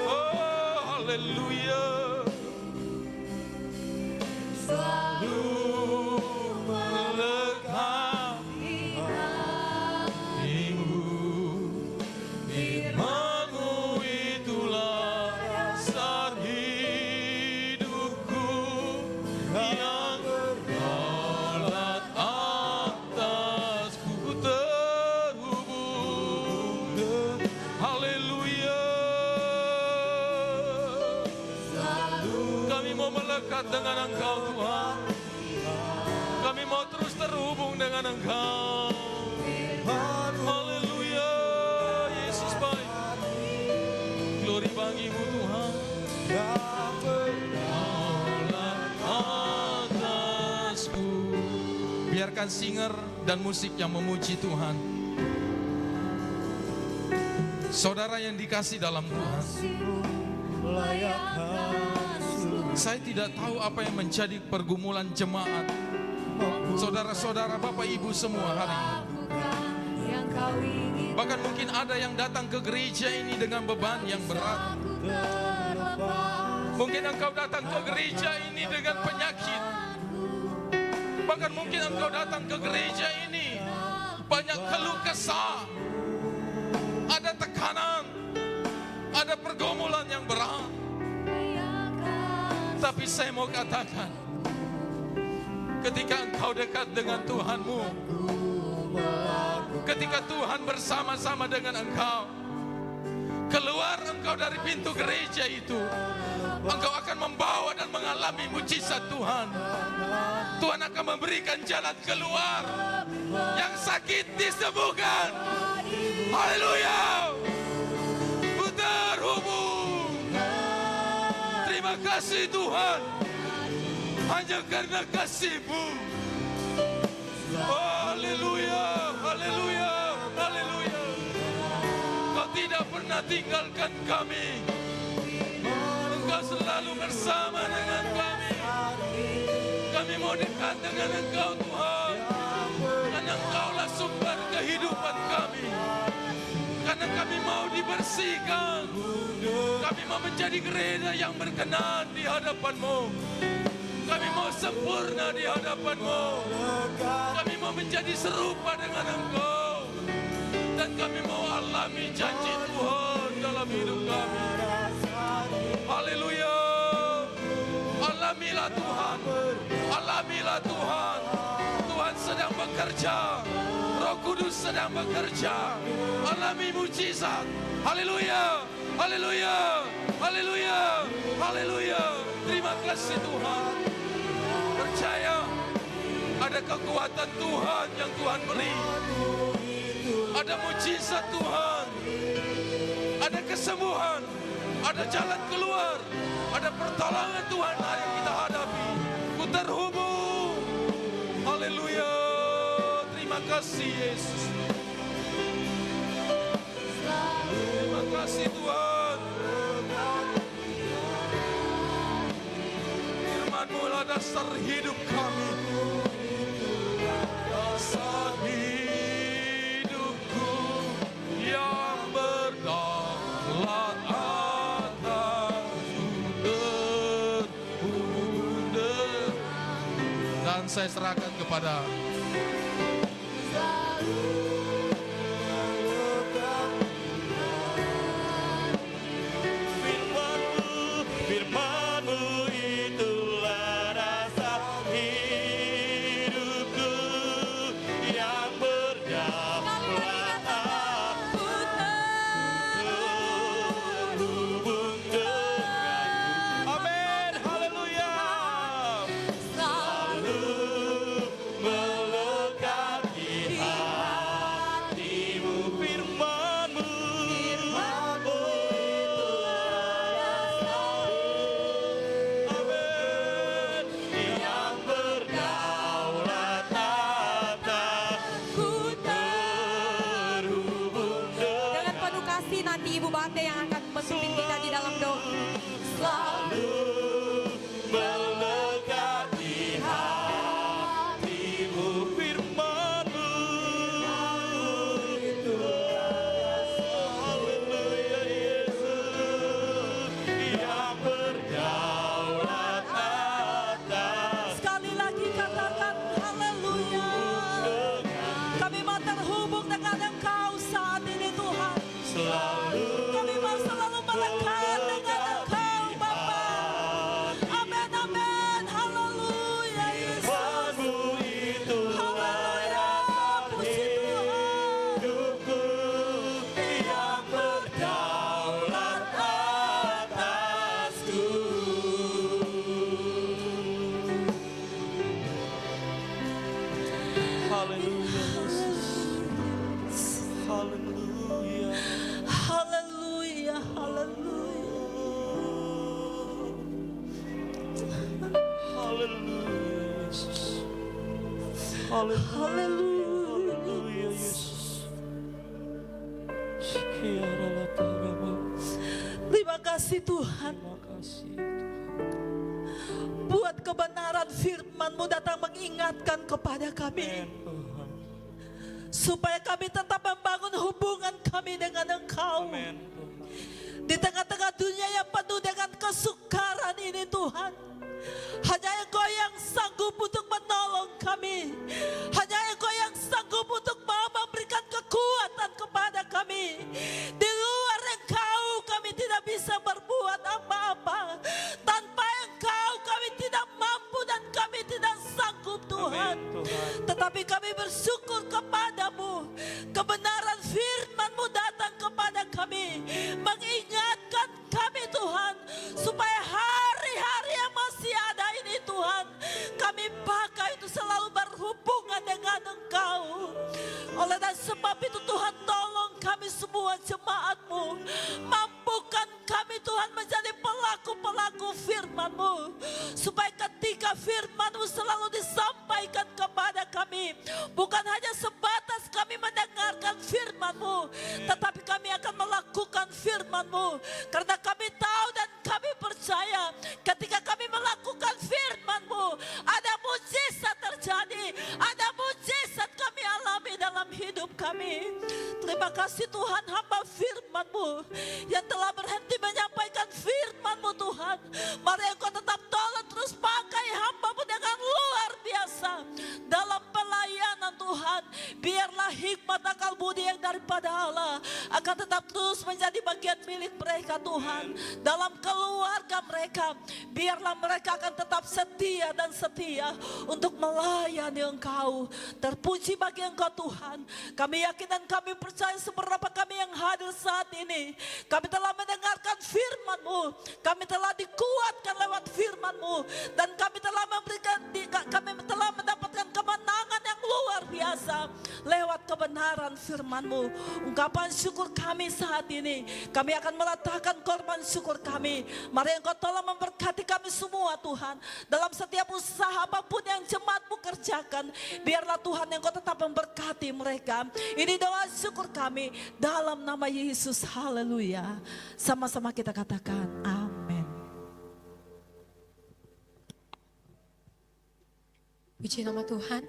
Oh, haleluya. Selalu Melekat Ibu, firman-Mu itulah dasar hidupku, yang berdaulat atasku terhubung. Haleluya. Kami mau melekat dengan Engkau Tuhan. Kami mau terus terhubung dengan Engkau. Haleluya. Yesus baik. Glory bagi-Mu Tuhan. Berdaulat atasku. Biarkan singer dan musik yang memuji Tuhan. Saudara yang dikasih dalam Tuhan, saya tidak tahu apa yang menjadi pergumulan jemaat, saudara-saudara, Bapak Ibu semua hari ini. yang Kau ingin Bahkan mungkin ada yang datang ke gereja ini dengan beban yang berat. terlepas. Mungkin engkau datang ke gereja ini dengan penyakit. Bahkan mungkin engkau datang ke gereja ini banyak keluh kesah. Ada tekanan, ada pergumulan yang berat. Tapi saya mau katakan, ketika engkau dekat dengan Tuhanmu, Ketika Tuhan bersama-sama dengan engkau, keluar engkau dari pintu gereja itu, engkau akan membawa dan mengalami mujizat Tuhan. Tuhan akan memberikan jalan keluar. Yang sakit disembuhkan. Haleluya. Putar hubung. Terima kasih Tuhan. Hanya karena kasih-Mu. Haleluya. Haleluya. Haleluya. Kau tidak pernah tinggalkan kami. Engkau selalu bersama dengan kami. Kami mau dekat dengan Engkau Tuhan. Karena Engkaulah sumber kehidupan kami. Karena kami mau dibersihkan. Kami mau menjadi gereja yang berkenan di hadapan-Mu. Kami mau sempurna di hadapan-Mu. Kami mau menjadi serupa dengan Engkau. Dan kami mau alami janji Tuhan dalam hidup kami. Haleluya. Alamilah Tuhan. Alamilah Tuhan. Tuhan sedang bekerja. Roh Kudus sedang bekerja. Alami mujizat. Haleluya. Haleluya. Haleluya. Haleluya. Terima kasih Tuhan. Percaya ada kekuatan Tuhan yang Tuhan beri. Ada mujizat Tuhan. Ada kesembuhan. Ada jalan keluar. Ada pertolongan Tuhan yang kita hadapi. Ku terhubung. Haleluya. Terima kasih Yesus. Terima kasih Tuhan. Firman-Mu adalah dasar hidup kami. Dasar hidupku yang berdaulat atas bunda. Dan saya serahkan kepada Firman-Mu itulah dasar hidupku yang berdaulat terhubung dengan. Amin. Haleluya. Selalu melekat di hatimu. Firman-Mu Amin. Yang berdaulat atasku terhubung Dengan penuh kasih nanti Ibu Bante yang akan memimpin kita di dalam doa. Selalu melekat di hatimu. Firman-Mu Haleluya Yesus yang berdaulat atas. Sekali lagi katakan haleluya. Kami mau terhubung dengan Engkau saat ini Tuhan. Selalu Kami mau selalu melekat dengan Engkau Bapa. Amin amin. Haleluya Yesus. Firman-Mu Haleluya. Puji Tuhan. hidupku yang berdaulat atasku. Haleluya Yesus. Haleluya. Haleluya. Haleluya. Haleluya Yesus. Haleluya. Haleluya Yesus. Syukurlah Tuhan. Terima kasih Tuhan. Terima kasih. Buat kebenaran firman-Mu datang mengingatkan kepada kami. Tuhan. Supaya kami tetap membangun hubungan kami dengan Engkau. Amin. Di tengah-tengah dunia yang penuh dengan kesukaran ini Tuhan. Hanya Engkau yang sanggup untuk menolong kami. Hanya Engkau yang sanggup untuk memberikan kekuatan kepada kami. Di luar Engkau kami tidak bisa berbuat apa-apa. Tanpa Engkau kami tidak mampu dan kami tidak sanggup Tuhan. Tuhan. Tetapi kami bersyukur kepada semua jemaat-Mu. Mampukan kami Tuhan menjadi pelaku-pelaku firman-Mu. Supaya ketika firman-Mu selalu disampaikan kepada kami, bukan hanya sebatas kami mendengarkan firman-Mu, tetapi kami akan melakukan firman-Mu. Karena kami tahu dan kami percaya ketika kami melakukan firman-Mu, ada mujizat terjadi, ada mujizat kami alami dalam hidup kami. Terima kasih Tuhan, hamba firman-Mu yang telah berhenti menyampaikan firman-Mu Tuhan. Mari Engkau tetap tolong terus pakai hamba-Mu dengan luar biasa dalam pelayanan Tuhan. Biarlah hikmat akal budi yang daripada Allah akan tetap terus menjadi bagian milik mereka Tuhan. Dalam keluarga mereka, biarlah mereka akan tetap setia dan setia untuk melayani Engkau. Terpuji bagi Engkau Tuhan. Kami yakin dan kami percaya seberapa kami yang hadir saat ini, kami telah mendengarkan firman-Mu, kami telah dikuatkan lewat firman-Mu, dan kami telah mendapatkan kemenangan yang luar biasa lewat kebenaran firman-Mu. Ungkapan syukur kami saat ini, kami akan meletakkan korban syukur kami. Mari Engkau tolong memberkati kami semua Tuhan. Dalam setiap usaha apapun yang jemaat-Mu kerjakan, biarlah Tuhan Engkau tetap memberkati mereka. Ini doa syukur kami dalam nama Yesus. Haleluya. Sama-sama kita katakan amin. Puji nama Tuhan.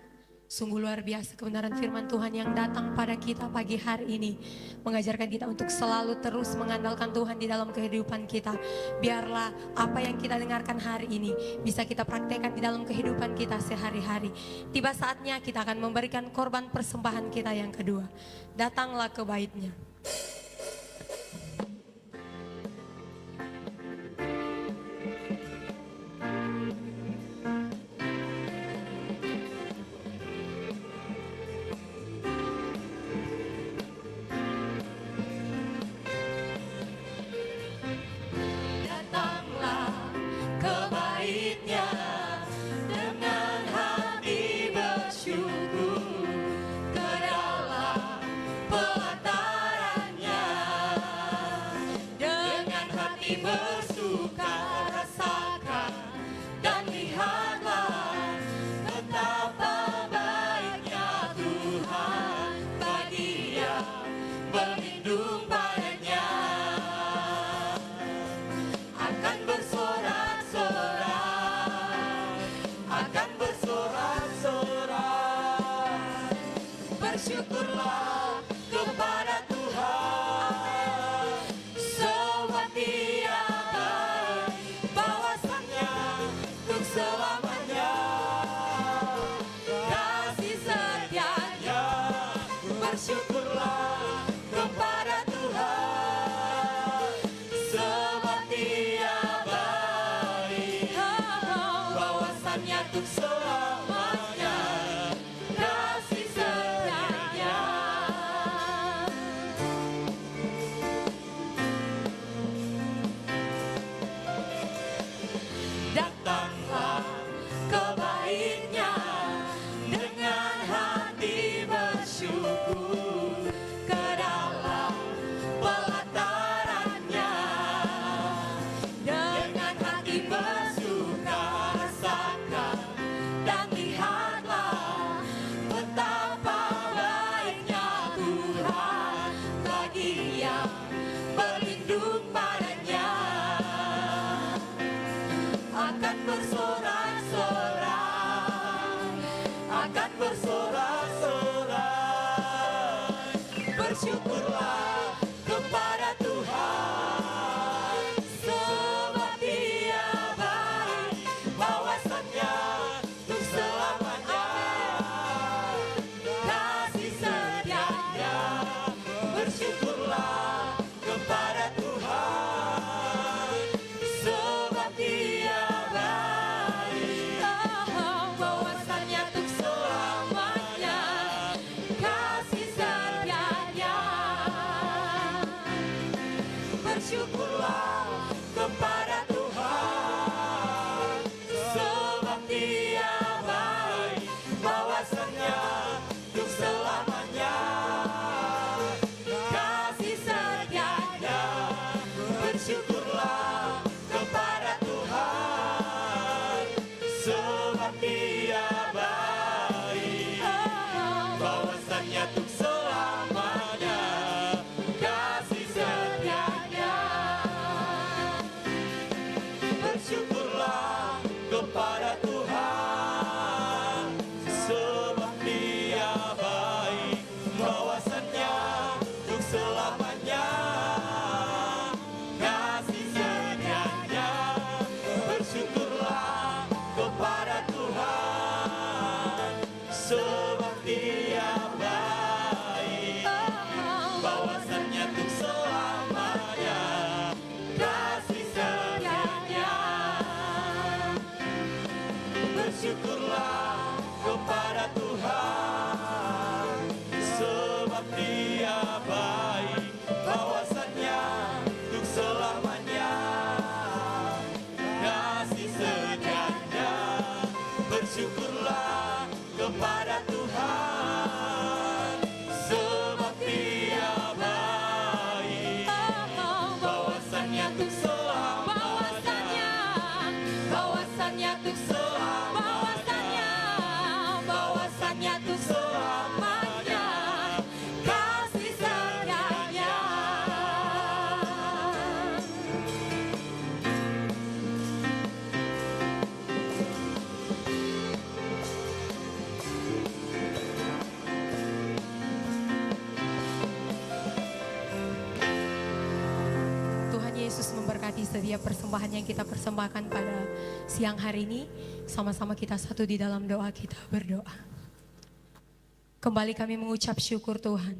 Sungguh luar biasa kebenaran firman Tuhan yang datang pada kita pagi hari ini. Mengajarkan kita untuk selalu terus mengandalkan Tuhan di dalam kehidupan kita. Biarlah apa yang kita dengarkan hari ini bisa kita praktekkan di dalam kehidupan kita sehari-hari. Tiba saatnya kita akan memberikan korban persembahan kita yang kedua. Datanglah ke bait-Nya. Bahwasannya untuk selamanya kasih Yesus memberkati setiap persembahan yang kita persembahkan pada siang hari ini. Sama-sama kita satu di dalam doa, kita berdoa. Kembali kami mengucap syukur Tuhan.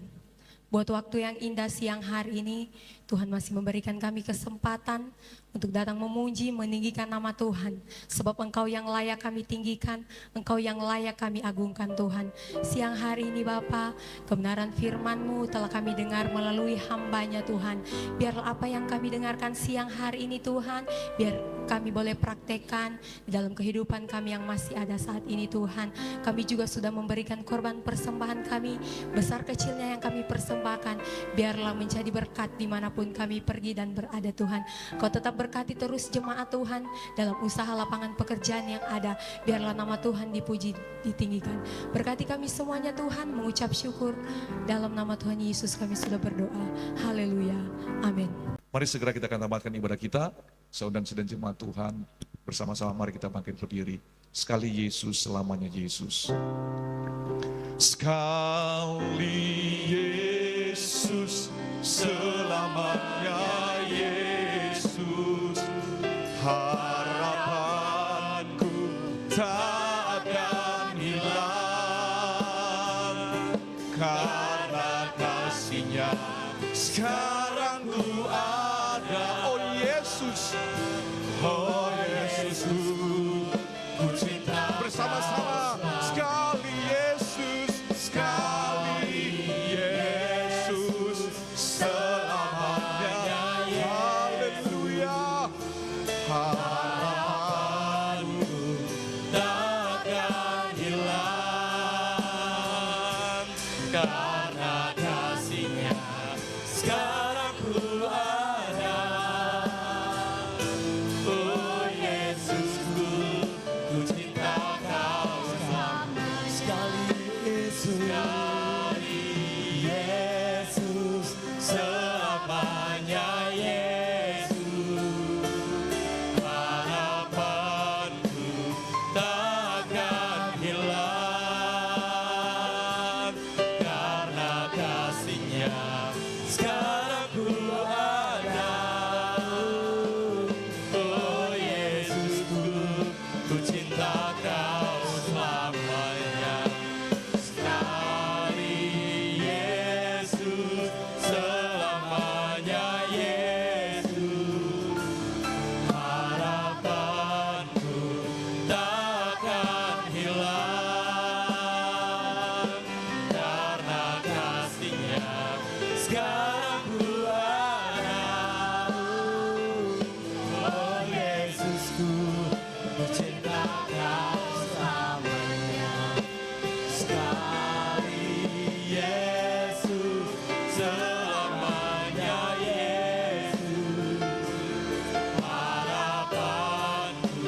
Buat waktu yang indah siang hari ini, Tuhan masih memberikan kami kesempatan untuk datang memuji, meninggikan nama Tuhan. Sebab Engkau yang layak kami tinggikan, Engkau yang layak kami agungkan Tuhan. Siang hari ini Bapa, kebenaran firman-Mu telah kami dengar melalui hamba-Nya Tuhan. Biarlah apa yang kami dengarkan siang hari ini Tuhan, biar kami boleh praktekkan di dalam kehidupan kami yang masih ada saat ini Tuhan. Kami juga sudah memberikan korban persembahan kami, besar kecilnya yang kami persembahkan. Biarlah menjadi berkat dimanapun kami pergi dan berada Tuhan. Kau tetap berkati terus jemaat Tuhan dalam usaha lapangan pekerjaan yang ada. Biarlah nama Tuhan dipuji, ditinggikan. Berkati kami semuanya Tuhan, mengucap syukur. Dalam nama Tuhan Yesus kami sudah berdoa. Haleluya. Amin. Mari segera kita akan tamatkan ibadah kita. Saudara-saudara jemaat Tuhan, bersama-sama mari kita bangkit berdiri. Sekali Yesus, selamanya Yesus. Sekali Yesus, selamanya Yesus. Harapanku tak akan hilang, karena kasih-Nya sekarang ku ada. Oh Yesus, oh Yesus, ku cinta. Bersama-sama sekali Yesus, sekali Yesus, selamanya. Haleluya. Harapanku takkan hilang, karena kasih-Nya sekarang ku ada. Oh Yesusku, ku cinta Kau sama. Sekali Yesus, sekali Yesus, selamanya Yesus. Harapanku takkan hilang, karena kasih-Nya sekarang ku ada. Oh Yesusku, ku cinta Kau selamanya. Sekali Yesus, selamanya Yesus. Harapanku takkan hilang, karena kasih-Nya sekarang ku ada. Oh Yesusku, ku cinta Kau selamanya. Sekali Yesus, selamanya Yesus. Harapanku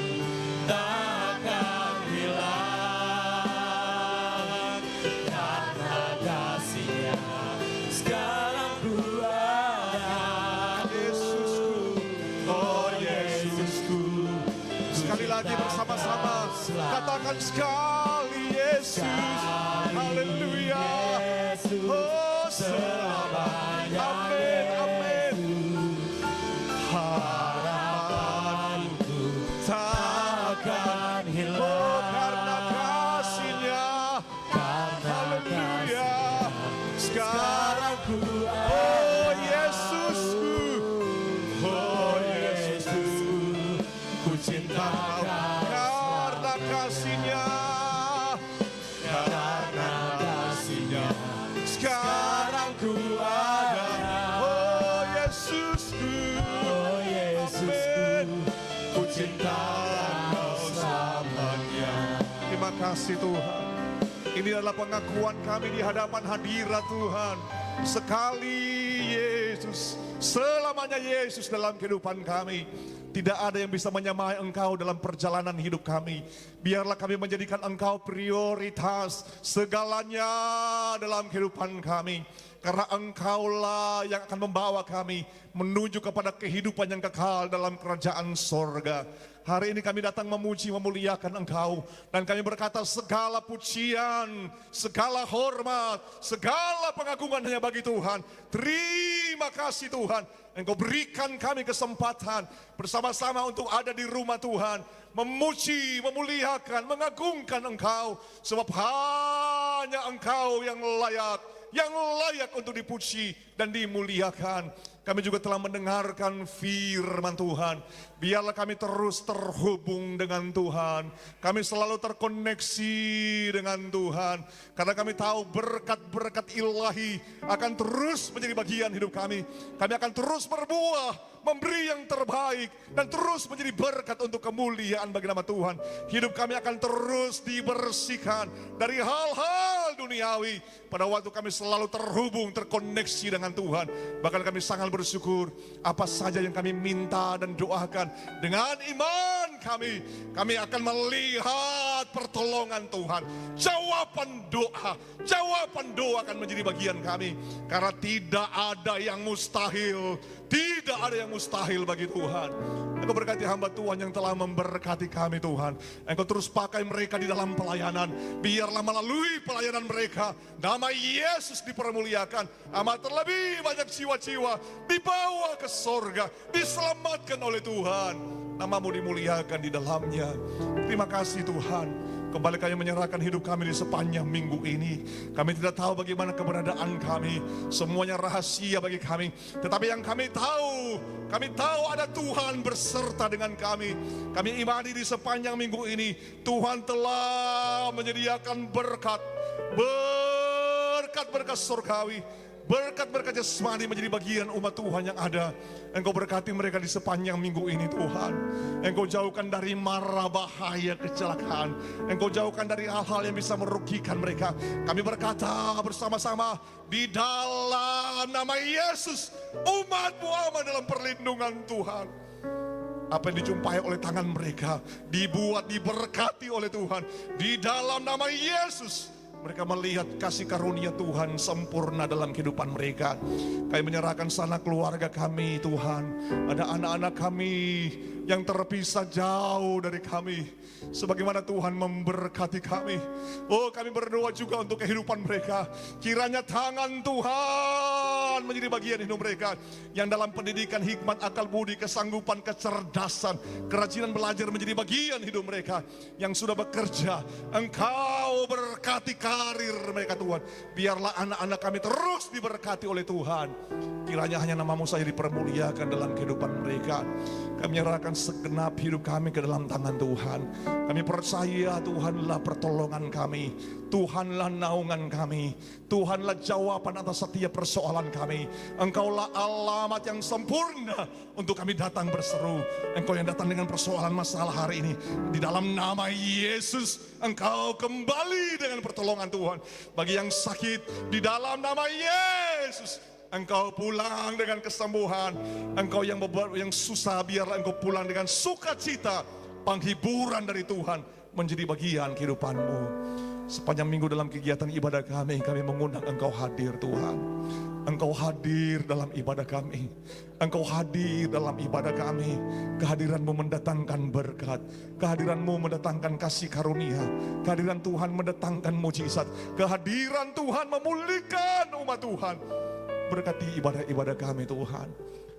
takkan hilang, karena kasih-Nya sekarang ku ada. Yesusku, oh Yesusku. Sekali lagi bersama-sama katakan sekali Yesus. Haleluya. Oh selamanya. Amin, amin. Harapanku takkan hilang, oh karena kasih-Nya. Haleluya. Sekarang ku, oh Yesusku, oh Yesus, ku cinta Kau karena kasih-Nya, karena kasih-Nya sekarang ku ada. Oh Yesusku, oh Yesusku, ku cinta Kau selamanya. Terima kasih Tuhan. Ini adalah pengakuan kami di hadapan hadirat Tuhan. Sekali Yesus, selamanya Yesus dalam kehidupan kami. Tidak ada yang bisa menyamai Engkau dalam perjalanan hidup kami. Biarlah kami menjadikan Engkau prioritas segalanya dalam kehidupan kami. karena Engkaulah yang akan membawa kami menuju kepada kehidupan yang kekal dalam kerajaan sorga. Hari ini kami datang memuji, memuliakan Engkau. Dan kami berkata segala pujian, segala hormat, segala pengagungan hanya bagi Tuhan. Terima kasih Tuhan. Engkau berikan kami kesempatan bersama-sama untuk ada di rumah Tuhan. Memuji, memuliakan, mengagungkan Engkau. Sebab hanya Engkau yang layak untuk dipuji dan dimuliakan. Kami juga telah mendengarkan firman Tuhan. Biarlah kami terus terhubung dengan Tuhan. Kami selalu terkoneksi dengan Tuhan. Karena kami tahu berkat-berkat ilahi akan terus menjadi bagian hidup kami. Kami akan terus berbuah, memberi yang terbaik, dan terus menjadi berkat untuk kemuliaan bagi nama Tuhan. Hidup kami akan terus dibersihkan dari hal-hal duniawi. Pada waktu kami selalu terhubung, terkoneksi dengan Tuhan. Bahkan kami sangat bersyukur apa saja yang kami minta dan doakan. Dengan iman kami akan melihat pertolongan Tuhan. Jawaban doa akan menjadi bagian kami. Karena tidak ada yang mustahil. Tidak ada yang mustahil bagi Tuhan. Engkau berkati hamba Tuhan yang telah memberkati kami Tuhan. Engkau terus pakai mereka di dalam pelayanan. Biarlah melalui pelayanan mereka nama Yesus dipermuliakan. Amat terlebih banyak jiwa-jiwa dibawa ke sorga, diselamatkan oleh Tuhan. Namamu dimuliakan di dalamnya. Terima kasih Tuhan. Kembali kami menyerahkan hidup kami di sepanjang minggu ini. Kami tidak tahu bagaimana keberadaan kami. Semuanya rahasia bagi kami. Tetapi yang kami tahu ada Tuhan berserta dengan kami. Kami imani di sepanjang minggu ini Tuhan telah menyediakan berkat surgawi. Berkat-berkat jasmani menjadi bagian umat Tuhan yang ada. Engkau berkati mereka di sepanjang minggu ini Tuhan. Engkau jauhkan dari mara bahaya kecelakaan. Engkau jauhkan dari hal-hal yang bisa merugikan mereka. Kami berkata bersama-sama di dalam nama Yesus, umat-Mu aman dalam perlindungan Tuhan. Apa yang dijumpai oleh tangan mereka diberkati oleh Tuhan. Di dalam nama Yesus mereka melihat kasih karunia Tuhan sempurna dalam kehidupan mereka. Kami menyerahkan sanak keluarga kami Tuhan. Ada anak-anak kami yang terpisah jauh dari kami. Sebagaimana Tuhan memberkati kami. Oh, kami berdoa juga untuk kehidupan mereka. Kiranya tangan Tuhan menjadi bagian hidup mereka. Yang dalam pendidikan, hikmat, akal budi, kesanggupan, kecerdasan, kerajinan belajar menjadi bagian hidup mereka. Yang sudah bekerja, Engkau berkati karir mereka Tuhan. Biarlah anak-anak kami terus diberkati oleh Tuhan. Kiranya hanya namamu saja dipermuliakan dalam kehidupan mereka. Kami menyerahkan segenap hidup kami ke dalam tangan Tuhan. Kami percaya Tuhanlah pertolongan kami. Tuhanlah naungan kami. Tuhanlah jawaban atas setiap persoalan kami. Engkaulah alamat yang sempurna untuk kami datang berseru. Engkau yang datang dengan persoalan masalah hari ini. Di dalam nama Yesus, Engkau kembali dengan pertolongan Tuhan. Bagi yang sakit, di dalam nama Yesus, Engkau pulang dengan kesembuhan. Engkau yang susah, biarlah Engkau pulang dengan sukacita. Penghiburan dari Tuhan menjadi bagian kehidupanmu. Sepanjang minggu dalam kegiatan ibadah kami mengundang Engkau hadir Tuhan. Engkau hadir dalam ibadah kami. Engkau hadir dalam ibadah kami. Kehadiran-Mu mendatangkan berkat. Kehadiran-Mu mendatangkan kasih karunia. Kehadiran Tuhan mendatangkan mujizat. Kehadiran Tuhan memulihkan umat Tuhan. Berkati ibadah-ibadah kami Tuhan.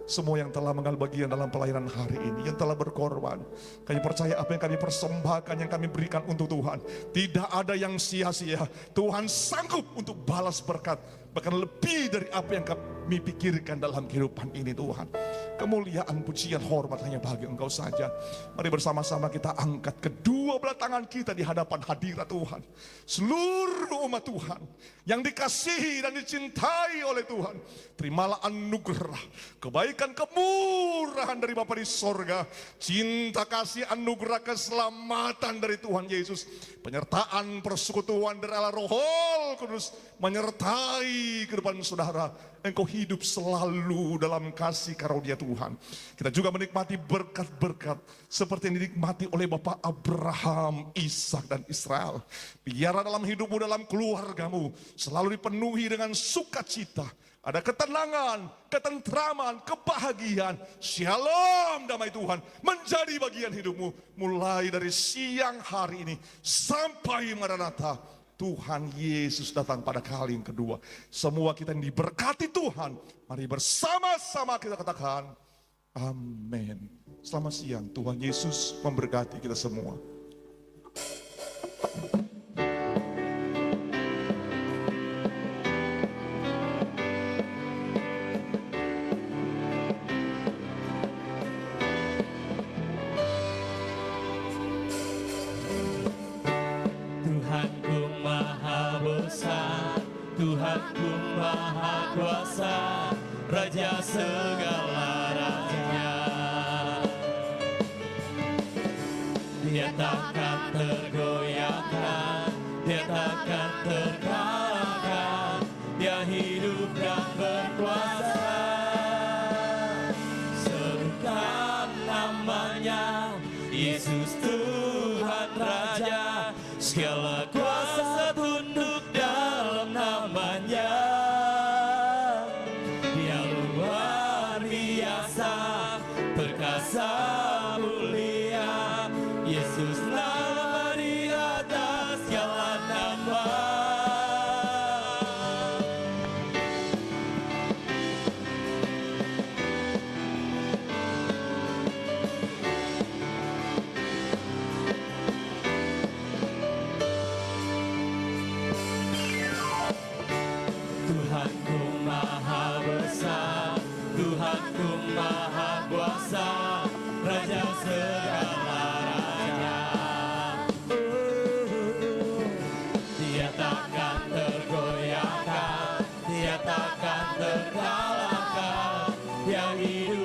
Semua yang telah mengambil bagian dalam pelayanan hari ini, yang telah berkorban, kami percaya apa yang kami persembahkan, yang kami berikan untuk Tuhan, tidak ada yang sia-sia. Tuhan sanggup untuk balas berkat, bahkan lebih dari apa yang kami pikirkan dalam kehidupan ini Tuhan. Kemuliaan, pujian, hormat hanya bagi Engkau saja. Mari bersama-sama kita angkat kedua belah tangan kita di hadapan hadirat Tuhan. Seluruh umat Tuhan yang dikasihi dan dicintai oleh Tuhan, terimalah anugerah, kebaikan, kemurahan dari Bapa di sorga, cinta, kasih, anugerah, keselamatan dari Tuhan Yesus, penyertaan, persekutuan dari Allah Roh Kudus menyertai hari kehidupan saudara, engkau hidup selalu dalam kasih karunia Tuhan. Kita juga menikmati berkat-berkat seperti yang dinikmati oleh Bapak Abraham, Ishak dan Israel. Biarlah dalam hidupmu, dalam keluargamu selalu dipenuhi dengan sukacita. Ada ketenangan, ketentraman, kebahagiaan, shalom damai Tuhan menjadi bagian hidupmu. Mulai dari siang hari ini sampai Maranatha, Tuhan Yesus datang pada kali yang kedua. Semua kita yang diberkati Tuhan, mari bersama-sama kita katakan, amin. Selamat siang, Tuhan Yesus memberkati kita semua. Tuhanku maha besar, Tuhanku maha kuasa, Raja segala raja. Dia takkan tergoyahkan, dia takkan terkalahkan, dia hidup dan berkuasa. Serukan namanya, Yesus Tuhan Raja, segala kuasa tunduk dalam namanya. Dia luar biasa, perkasa mulia, Yesus nama di atas segala nama. Tuhanku maha besar, Tuhanku maha kuasa, Raja segala raja. Dia takkan tergoyahkan, dia takkan terkalahkan, dia hidup